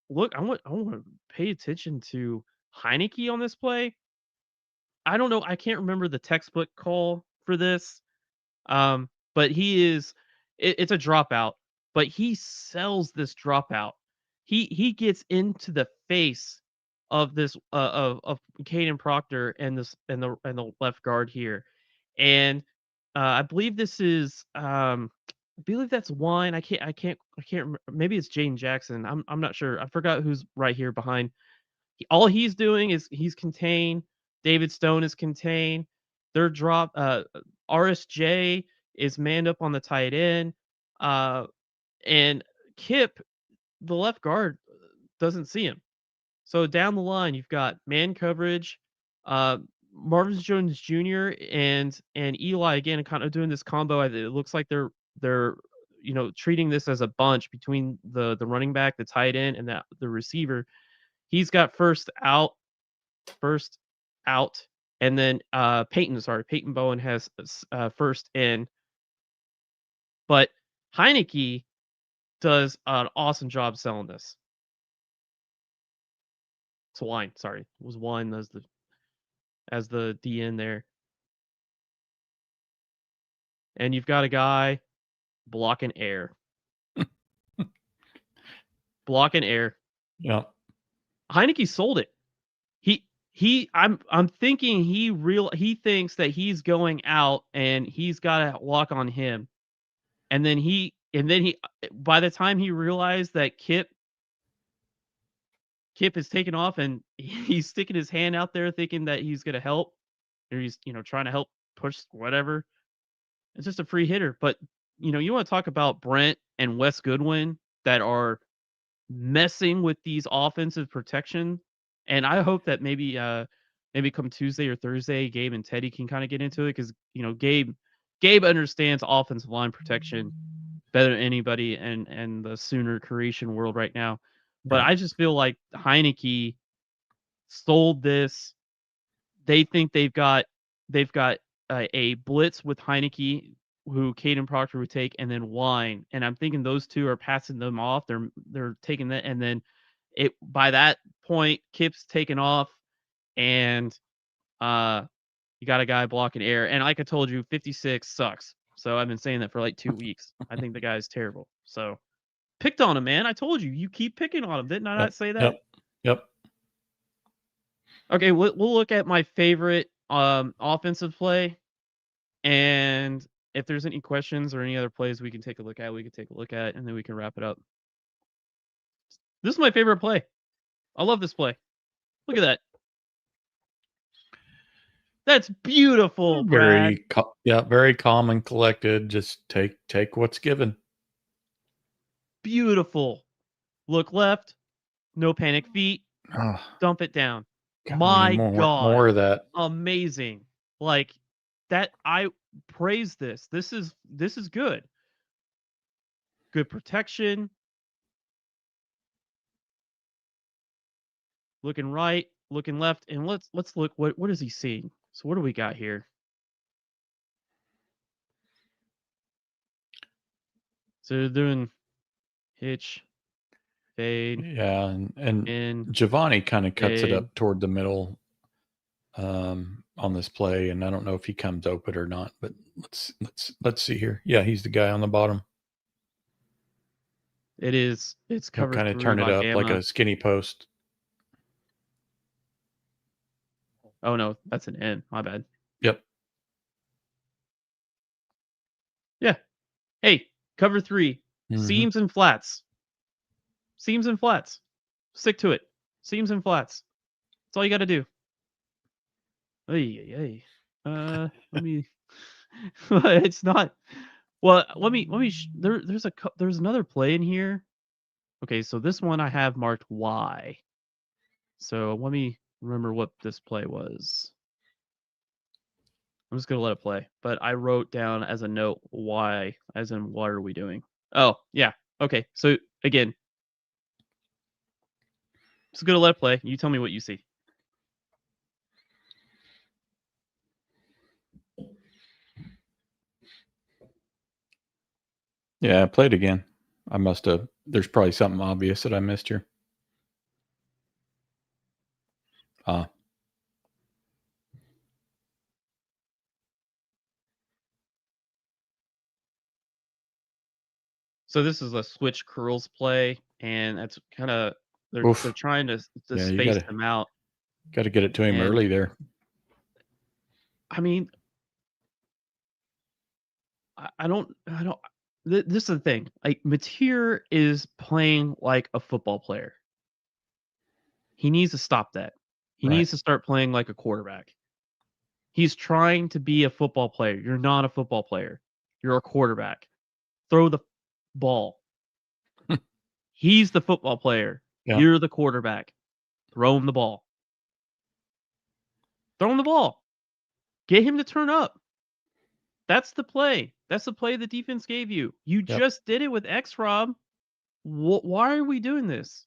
look. I want to pay attention to Heineke on this play. I don't know. I can't remember the textbook call for this. But it's a dropout, but he sells this dropout. He gets into the face of this of Caden Proctor and the left guard here. And I believe this is I believe that's Wine. I can't remember. Maybe it's Jane Jackson. I'm not sure. I forgot who's right here behind. All he's doing is he's contained. David Stone is contained. Their drop RSJ is manned up on the tight end. And Kip, the left guard, doesn't see him. So down the line, you've got man coverage, Marvin Jones Jr. and Eli again, kind of doing this combo. It looks like they're treating this as a bunch between the running back, the tight end, and the receiver. He's got first out, and then Peyton Bowen has first in. But Heineke does an awesome job selling this. It's Wine, sorry. It was Wine as the DN there. And you've got a guy blocking air. Blocking air. Yeah. Heineke sold it. I'm thinking he thinks that he's going out and he's got to walk on him. And then he by the time he realized that Kip is taking off and he's sticking his hand out there thinking that he's going to help, or he's trying to help push whatever. It's just a free hitter. But you want to talk about Brent and Wes Goodwin that are messing with these offensive protection. And I hope that maybe come Tuesday or Thursday, Gabe and Teddy can kind of get into it, because Gabe understands offensive line protection better than anybody and the Sooner creation world right now. But I just feel like Heineke sold this. They think they've got a blitz with Heineke, who Caden Proctor would take, and then Wine. And I'm thinking those two are passing them off. They're taking that, and then by that point, Kip's taken off, and you got a guy blocking air. And like I told you, 56 sucks. So I've been saying that for like 2 weeks. I think the guy's terrible. So picked on him, man. I told you, you keep picking on him. Didn't I not say that? Yep. Okay, we'll look at my favorite offensive play, and if there's any questions or any other plays we can take a look at, and then we can wrap it up. This is my favorite play. I love this play. Look at that. That's beautiful, Brad. Very calm and collected. Just take what's given. Beautiful. Look left. No panic feet. Dump it down. My God. More of that. Amazing. Like that. I praise this. This is good. Good protection. Looking right, looking left, and let's look. What is he seeing? So what do we got here? So they're doing hitch, fade, Yeah, and in, Giovanni kind of cuts it fade. up toward the middle on this play, and I don't know if he comes open or not, but let's see here. Yeah, he's the guy on the bottom. It's He'll cover kind of 3 turn it by up like Bama. a skinny post. Oh no, that's an in. My bad. Yep. Yeah. Hey, cover 3. Mhm. Seams and flats. Seams and flats. Stick to it. Seams and flats. That's all you got to do. Hey. Let me. It's not. Well, let me. There's another play in here. Okay, so this one I have marked Y. So let me remember what this play was. I'm just gonna let it play. But I wrote down as a note Y, as in what are we doing? Oh, yeah. Okay. So again, just gonna let it play. You tell me what you see. Yeah, I played again. I must have. There's probably something obvious that I missed here. So this is a switch curls play, and that's kind of they're Oof. trying to Yeah, you space them out. got to get it to him And early there. I mean, I don't. This is the thing. Like Mateer is playing like a football player. He needs to stop that. He Right. needs to start playing like a quarterback. He's trying to be a football player. You're not a football player. You're a quarterback. Throw the ball. He's the football player. Yeah. You're the quarterback. Throw him the ball. Throw him the ball. Get him to turn up. That's the play. That's the play the defense gave you. You Yep. just did it with X-Rob. Why are we doing this?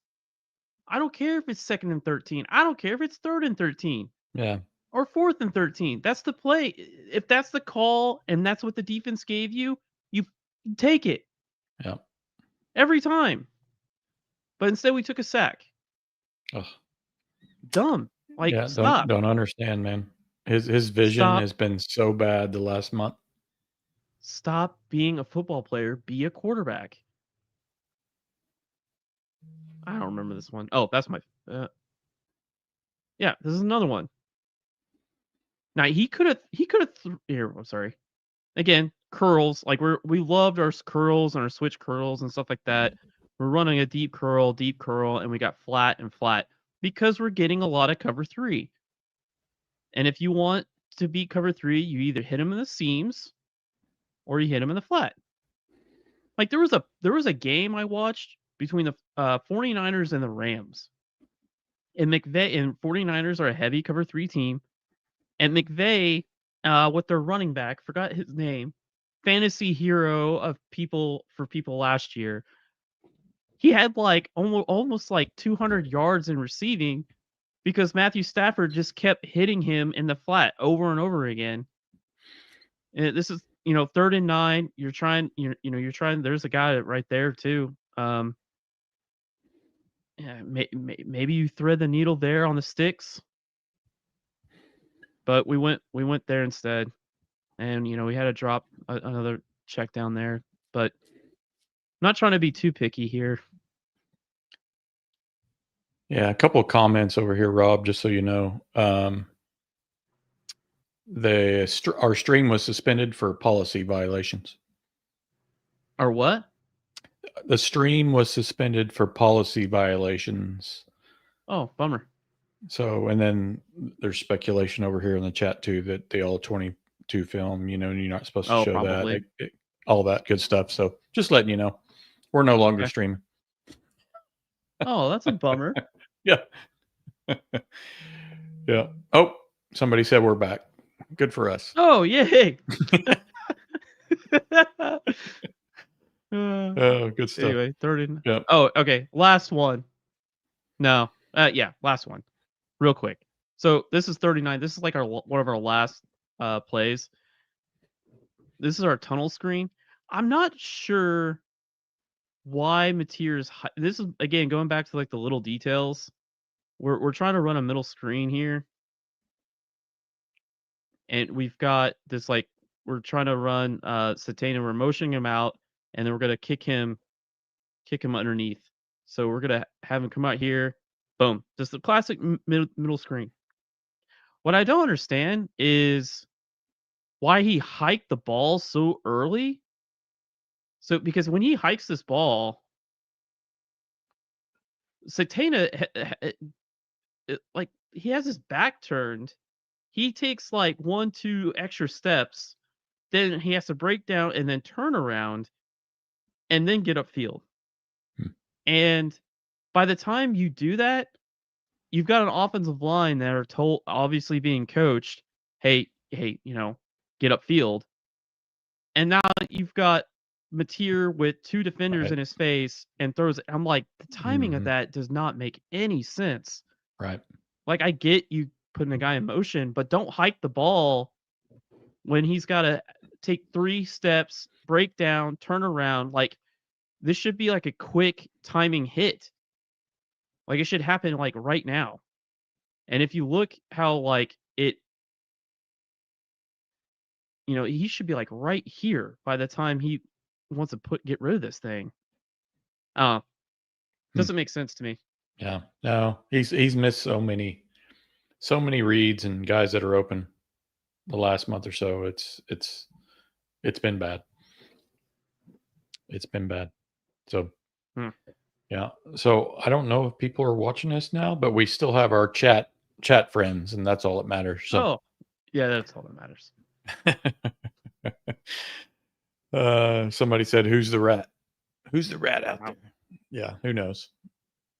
I don't care if it's 2nd and 13. I don't care if it's 3rd and 13 Yeah. or 4th and 13. That's the play. If that's the call and that's what the defense gave you, you take it Yeah. every time. But instead, we took a sack. Ugh. Dumb. Like, Yeah. stop. Don't understand, man. His vision Stop. has been so bad the last month. Stop being a football player. Be a quarterback. I don't remember this one. Oh, that's my. Yeah, this is another one. Now he could have. Here, I'm sorry. Again, curls. Like we loved our curls and our switch curls and stuff like that. We're running a deep curl, and we got flat and flat because we're getting a lot of cover 3. And if you want to beat cover 3, you either hit them in the seams or you hit them in the flat. Like there was a game I watched between the 49ers and the Rams. And McVay and 49ers are a heavy cover 3 team. And McVay, with their running back, forgot his name, fantasy hero of people last year. He had like almost like 200 yards in receiving because Matthew Stafford just kept hitting him in the flat over and over again. And this is 3rd and 9. You're trying. You're trying. There's a guy right there too. Yeah, maybe you thread the needle there on the sticks, but we went there instead, and we had to drop another check down there. But I'm not trying to be too picky here. Yeah, a couple of comments over here, Rob, just so you know. Our stream was suspended for policy violations. Or what? The stream was suspended for policy violations. Oh, bummer. So, and then there's speculation over here in the chat too that the all 22 film, you're not supposed to show probably. that, all that good stuff. So, just letting you know, we're no longer streaming. Oh, that's a bummer. Yeah. Yeah. Oh, somebody said we're back. Good for us. Oh, yay. Oh, good stuff. Anyway, 30. Yep. Oh, okay. Last one. No. Yeah, last one. Real quick. So this is 39. This is like one of our last plays. This is our tunnel screen. I'm not sure why Mateer's this is again going back to like the little details. We're trying to run a middle screen here, and we've got this like we're trying to run Satana. We're motioning him out, and then we're gonna kick him underneath. So we're gonna have him come out here, boom, just the classic middle screen. What I don't understand is why he hiked the ball so early. So because when he hikes this ball, Satana like he has his back turned. He takes like 1-2 extra steps, then he has to break down and then turn around and then get upfield. Hmm. And by the time you do that, you've got an offensive line that are told, obviously being coached, hey, get upfield. And now you've got Mateer with 2 defenders Right. in his face and throws it. I'm like, the timing of Mhm. that does not make any sense. Right. Like, I get you putting a guy in motion, but don't hike the ball when he's got to take 3 steps, break down, turn around. Like, this should be like a quick timing hit. Like, it should happen like right now. And if you look how like it, he should be like right here by the time he wants to get rid of this thing. Hmm. Doesn't make sense to me. Yeah. No, he's missed so many reads and guys that are open the last month or so. It's been bad. It's been bad. So Hmm. yeah. So I don't know if people are watching us now, but we still have our chat friends, and that's all that matters. So Oh, yeah, that's all that matters. somebody said, "Who's the rat? Who's the rat out Wow. there?" Yeah, who knows?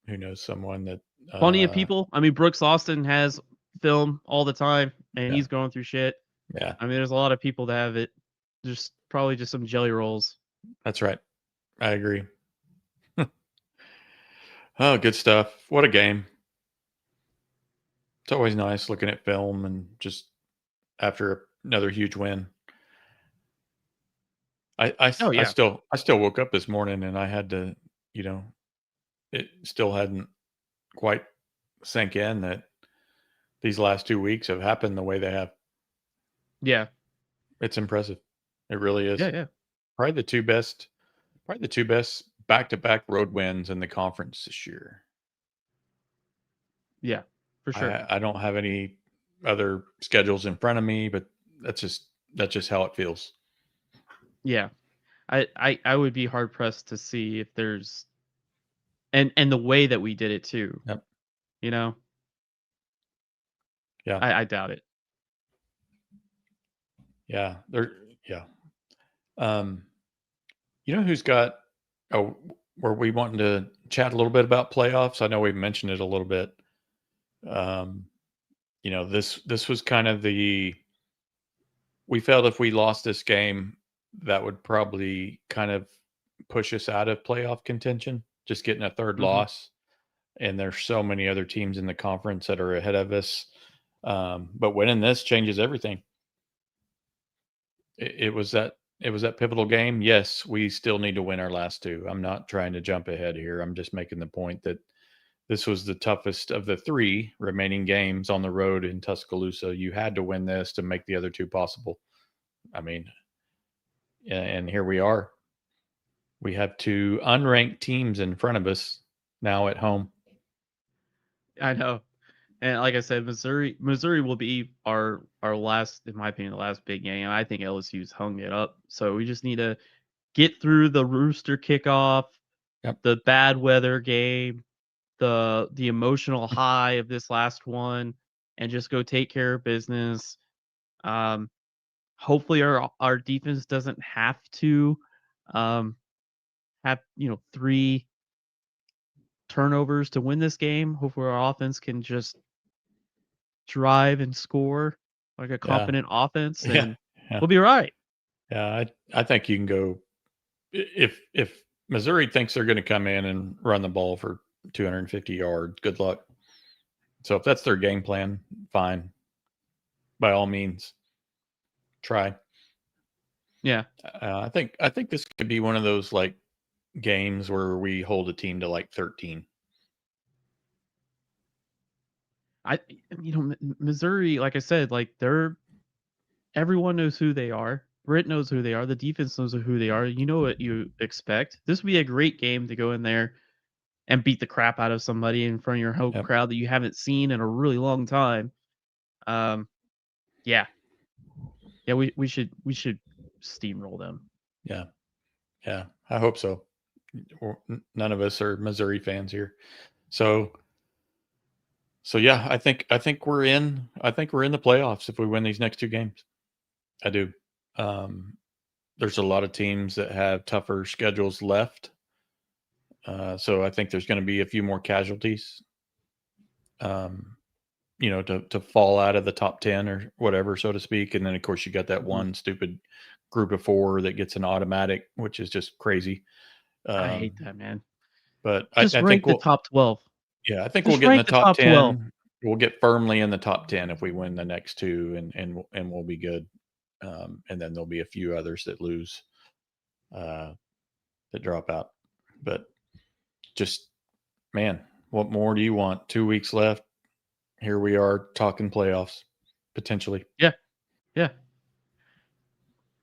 Who knows? Someone that Plenty of people. I mean, Brooks Austin has film all the time, and Yeah. he's going through shit. Yeah, I mean, there's a lot of people that have it. Just probably just some jelly rolls. that's right. I agree. Oh, good stuff. What a game. It's always nice looking at film and just after another huge win. Oh I yeah, still woke up this morning and I had to, it still hadn't quite sink in that these last 2 weeks have happened the way they have. yeah, It's impressive. It really is. yeah. Probably the two best back-to-back road wins in the conference this year. Yeah, for sure. I don't have any other schedules in front of me, but that's just how it feels. Yeah, I would be hard pressed to see if there's and the way that we did it too. Yep. You know, Yeah. I doubt it. Yeah. Yeah. Um, who's got were we wanting to chat a little bit about playoffs? I know we mentioned it a little bit. Um, this was kind of we felt if we lost this game, that would probably kind of push us out of playoff contention, just getting a third Mhm. loss. And there's so many other teams in the conference that are ahead of us. But winning this changes everything. It was that pivotal game. Yes, we still need to win our last 2. I'm not trying to jump ahead here. I'm just making the point that this was the toughest of the 3 remaining games on the road in Tuscaloosa. You had to win this to make the other 2 possible. I mean, and here we are. We have 2 unranked teams in front of us now at home. I know. And like I said, Missouri will be our last, in my opinion, the last big game. I think LSU's hung it up. So we just need to get through the Rooster kickoff, Yep. the bad weather game, the emotional high of this last one, and just go take care of business. Hopefully our defense doesn't have to have 3 turnovers to win this game. Hopefully our offense can just drive and score like a Yeah. competent offense, Yeah. and Yeah. we'll be right. Yeah, I think you can go if Missouri thinks they're going to come in and run the ball for 250 yards. Good luck. So if that's their game plan, fine. By all means, try. Yeah. I think this could be one of those like games where we hold a team to like 13. Missouri, like I said, like everyone knows who they are. Britt knows who they are. The defense knows who they are. You know what you expect. This would be a great game to go in there and beat the crap out of somebody in front of your home crowd that you haven't seen in a really long time. Yeah, we should steamroll them. Yeah, I hope so. None of us are Missouri fans here, so yeah, I think we're in. I think we're in the playoffs if we win these next 2 games. I do. There's a lot of teams that have tougher schedules left. So I think there's going to be a few more casualties, to fall out of the top 10 or whatever, so to speak. And then, of course, you got that one stupid group of 4 that gets an automatic, which is just crazy. I hate that, man. But just I rank think the top 12. Yeah, I think we'll get in the top 10. 12. We'll get firmly in the top 10 if we win the next 2, and we'll be good. And then there'll be a few others that lose, that drop out. But just, man, what more do you want? 2 weeks left. Here we are talking playoffs, potentially. Yeah.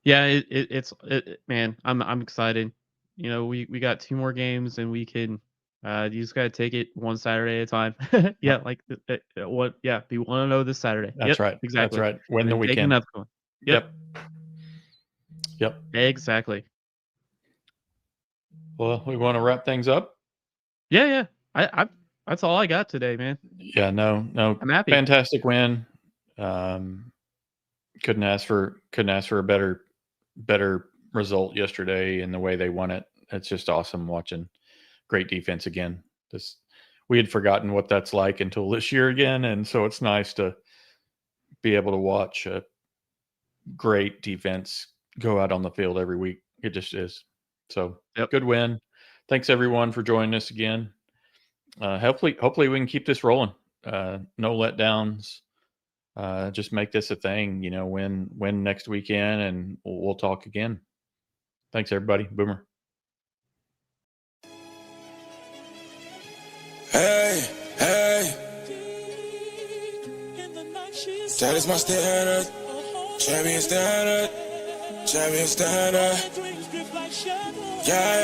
It's man, I'm excited. We got 2 more games, and we can. You just gotta take it one Saturday at a time. Yeah, like what? Yeah, be 1-0 this Saturday. That's right. Exactly. That's right. Win the weekend. Another one. Yep. Exactly. Well, we want to wrap things up. Yeah. I that's all I got today, man. Yeah, no. I'm happy. Fantastic win. Couldn't ask for a better result yesterday in the way they won it. It's just awesome watching great defense again. We had forgotten what that's like until this year again, and so it's nice to be able to watch a great defense go out on the field every week. It just is. So Good win. Thanks everyone for joining us again. Hopefully we can keep this rolling. No letdowns. Just make this a thing. Win next weekend, and we'll talk again. Thanks everybody. Boomer. Hey, that is my standard. Champion standard. Yeah.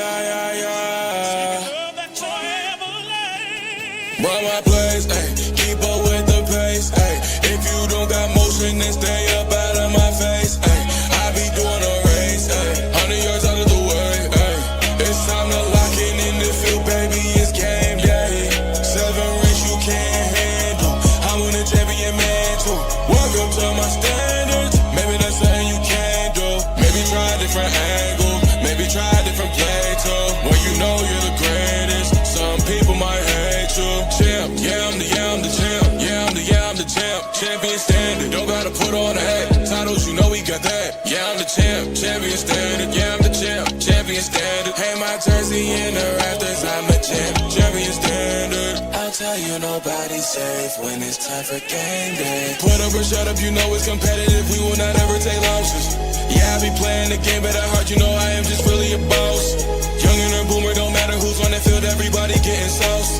Run my place, ayy. Keep up with the pace, ayy. If you don't got motion, then stay up out of my face, ayy. I be doing a race, ayy. 100 yards out of the way, ayy. It's time to lock it in the field, baby. It's game day. 7 rings you can't handle. I'm on a champion man too. Welcome to my standards. Maybe that's something you can't do. Maybe try a different angle. Maybe try a different play too. Well, you know you're the greatest. Some people might hate you. Champ, yeah, I'm the champ. Yeah, I'm the champ. Champion standard. Don't gotta put on a hat. Titles, you know we got that. Yeah, I'm the champ. Champion standard. Yeah, I'm the champ. Champion standard. Hang my jersey in the rafters. I'm a champ. Champion standard. I'll tell you nobody's safe when it's time for game day. Put up or shut up, you know it's competitive. We will not ever take losses. Yeah, I be playing the game, but at heart, you know I am just really a boss. Youngin' or boomer, don't matter who's on the field, everybody getting sauce.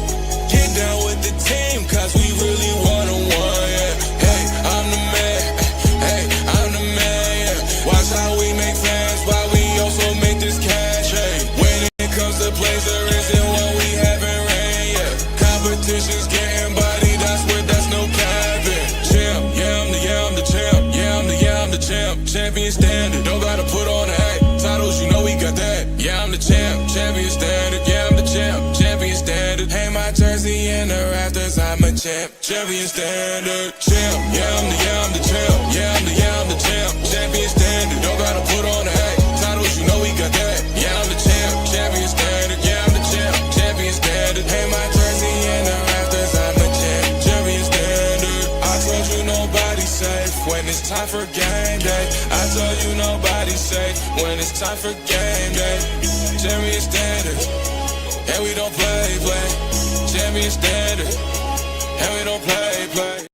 Get down with the team, cause we really one-on-one, yeah. Hey, I'm the man, yeah. Watch how we make fans, while we also make this cash, hey. When it comes to plays, there isn't what we haven't ran, yeah. Competition's getting bodied, that's no capping. Champ, yeah, I'm the champ. Yeah, I'm the champ. Champion standard, don't gotta put on a hat. Titles, you know we got that. Yeah, I'm the champ. Champion standard, yeah, I'm the champ. Champion standard. Hang my jersey in the rafters, I'm a champ. Champion standard. Champ, yeah, I'm the champ. Yeah, I'm the champ. Champion standard, don't gotta put on a hat. Titles, you know we got that. Yeah, I'm the champ. Champion standard, yeah, I'm the champ. Champion standard. Hang my jersey in the rafters, I'm a champ. Champion standard. I told you nobody's safe when it's time for game day. I told you nobody's safe when it's time for game day. Champion standard, and we don't play. Champion standard, and we don't play.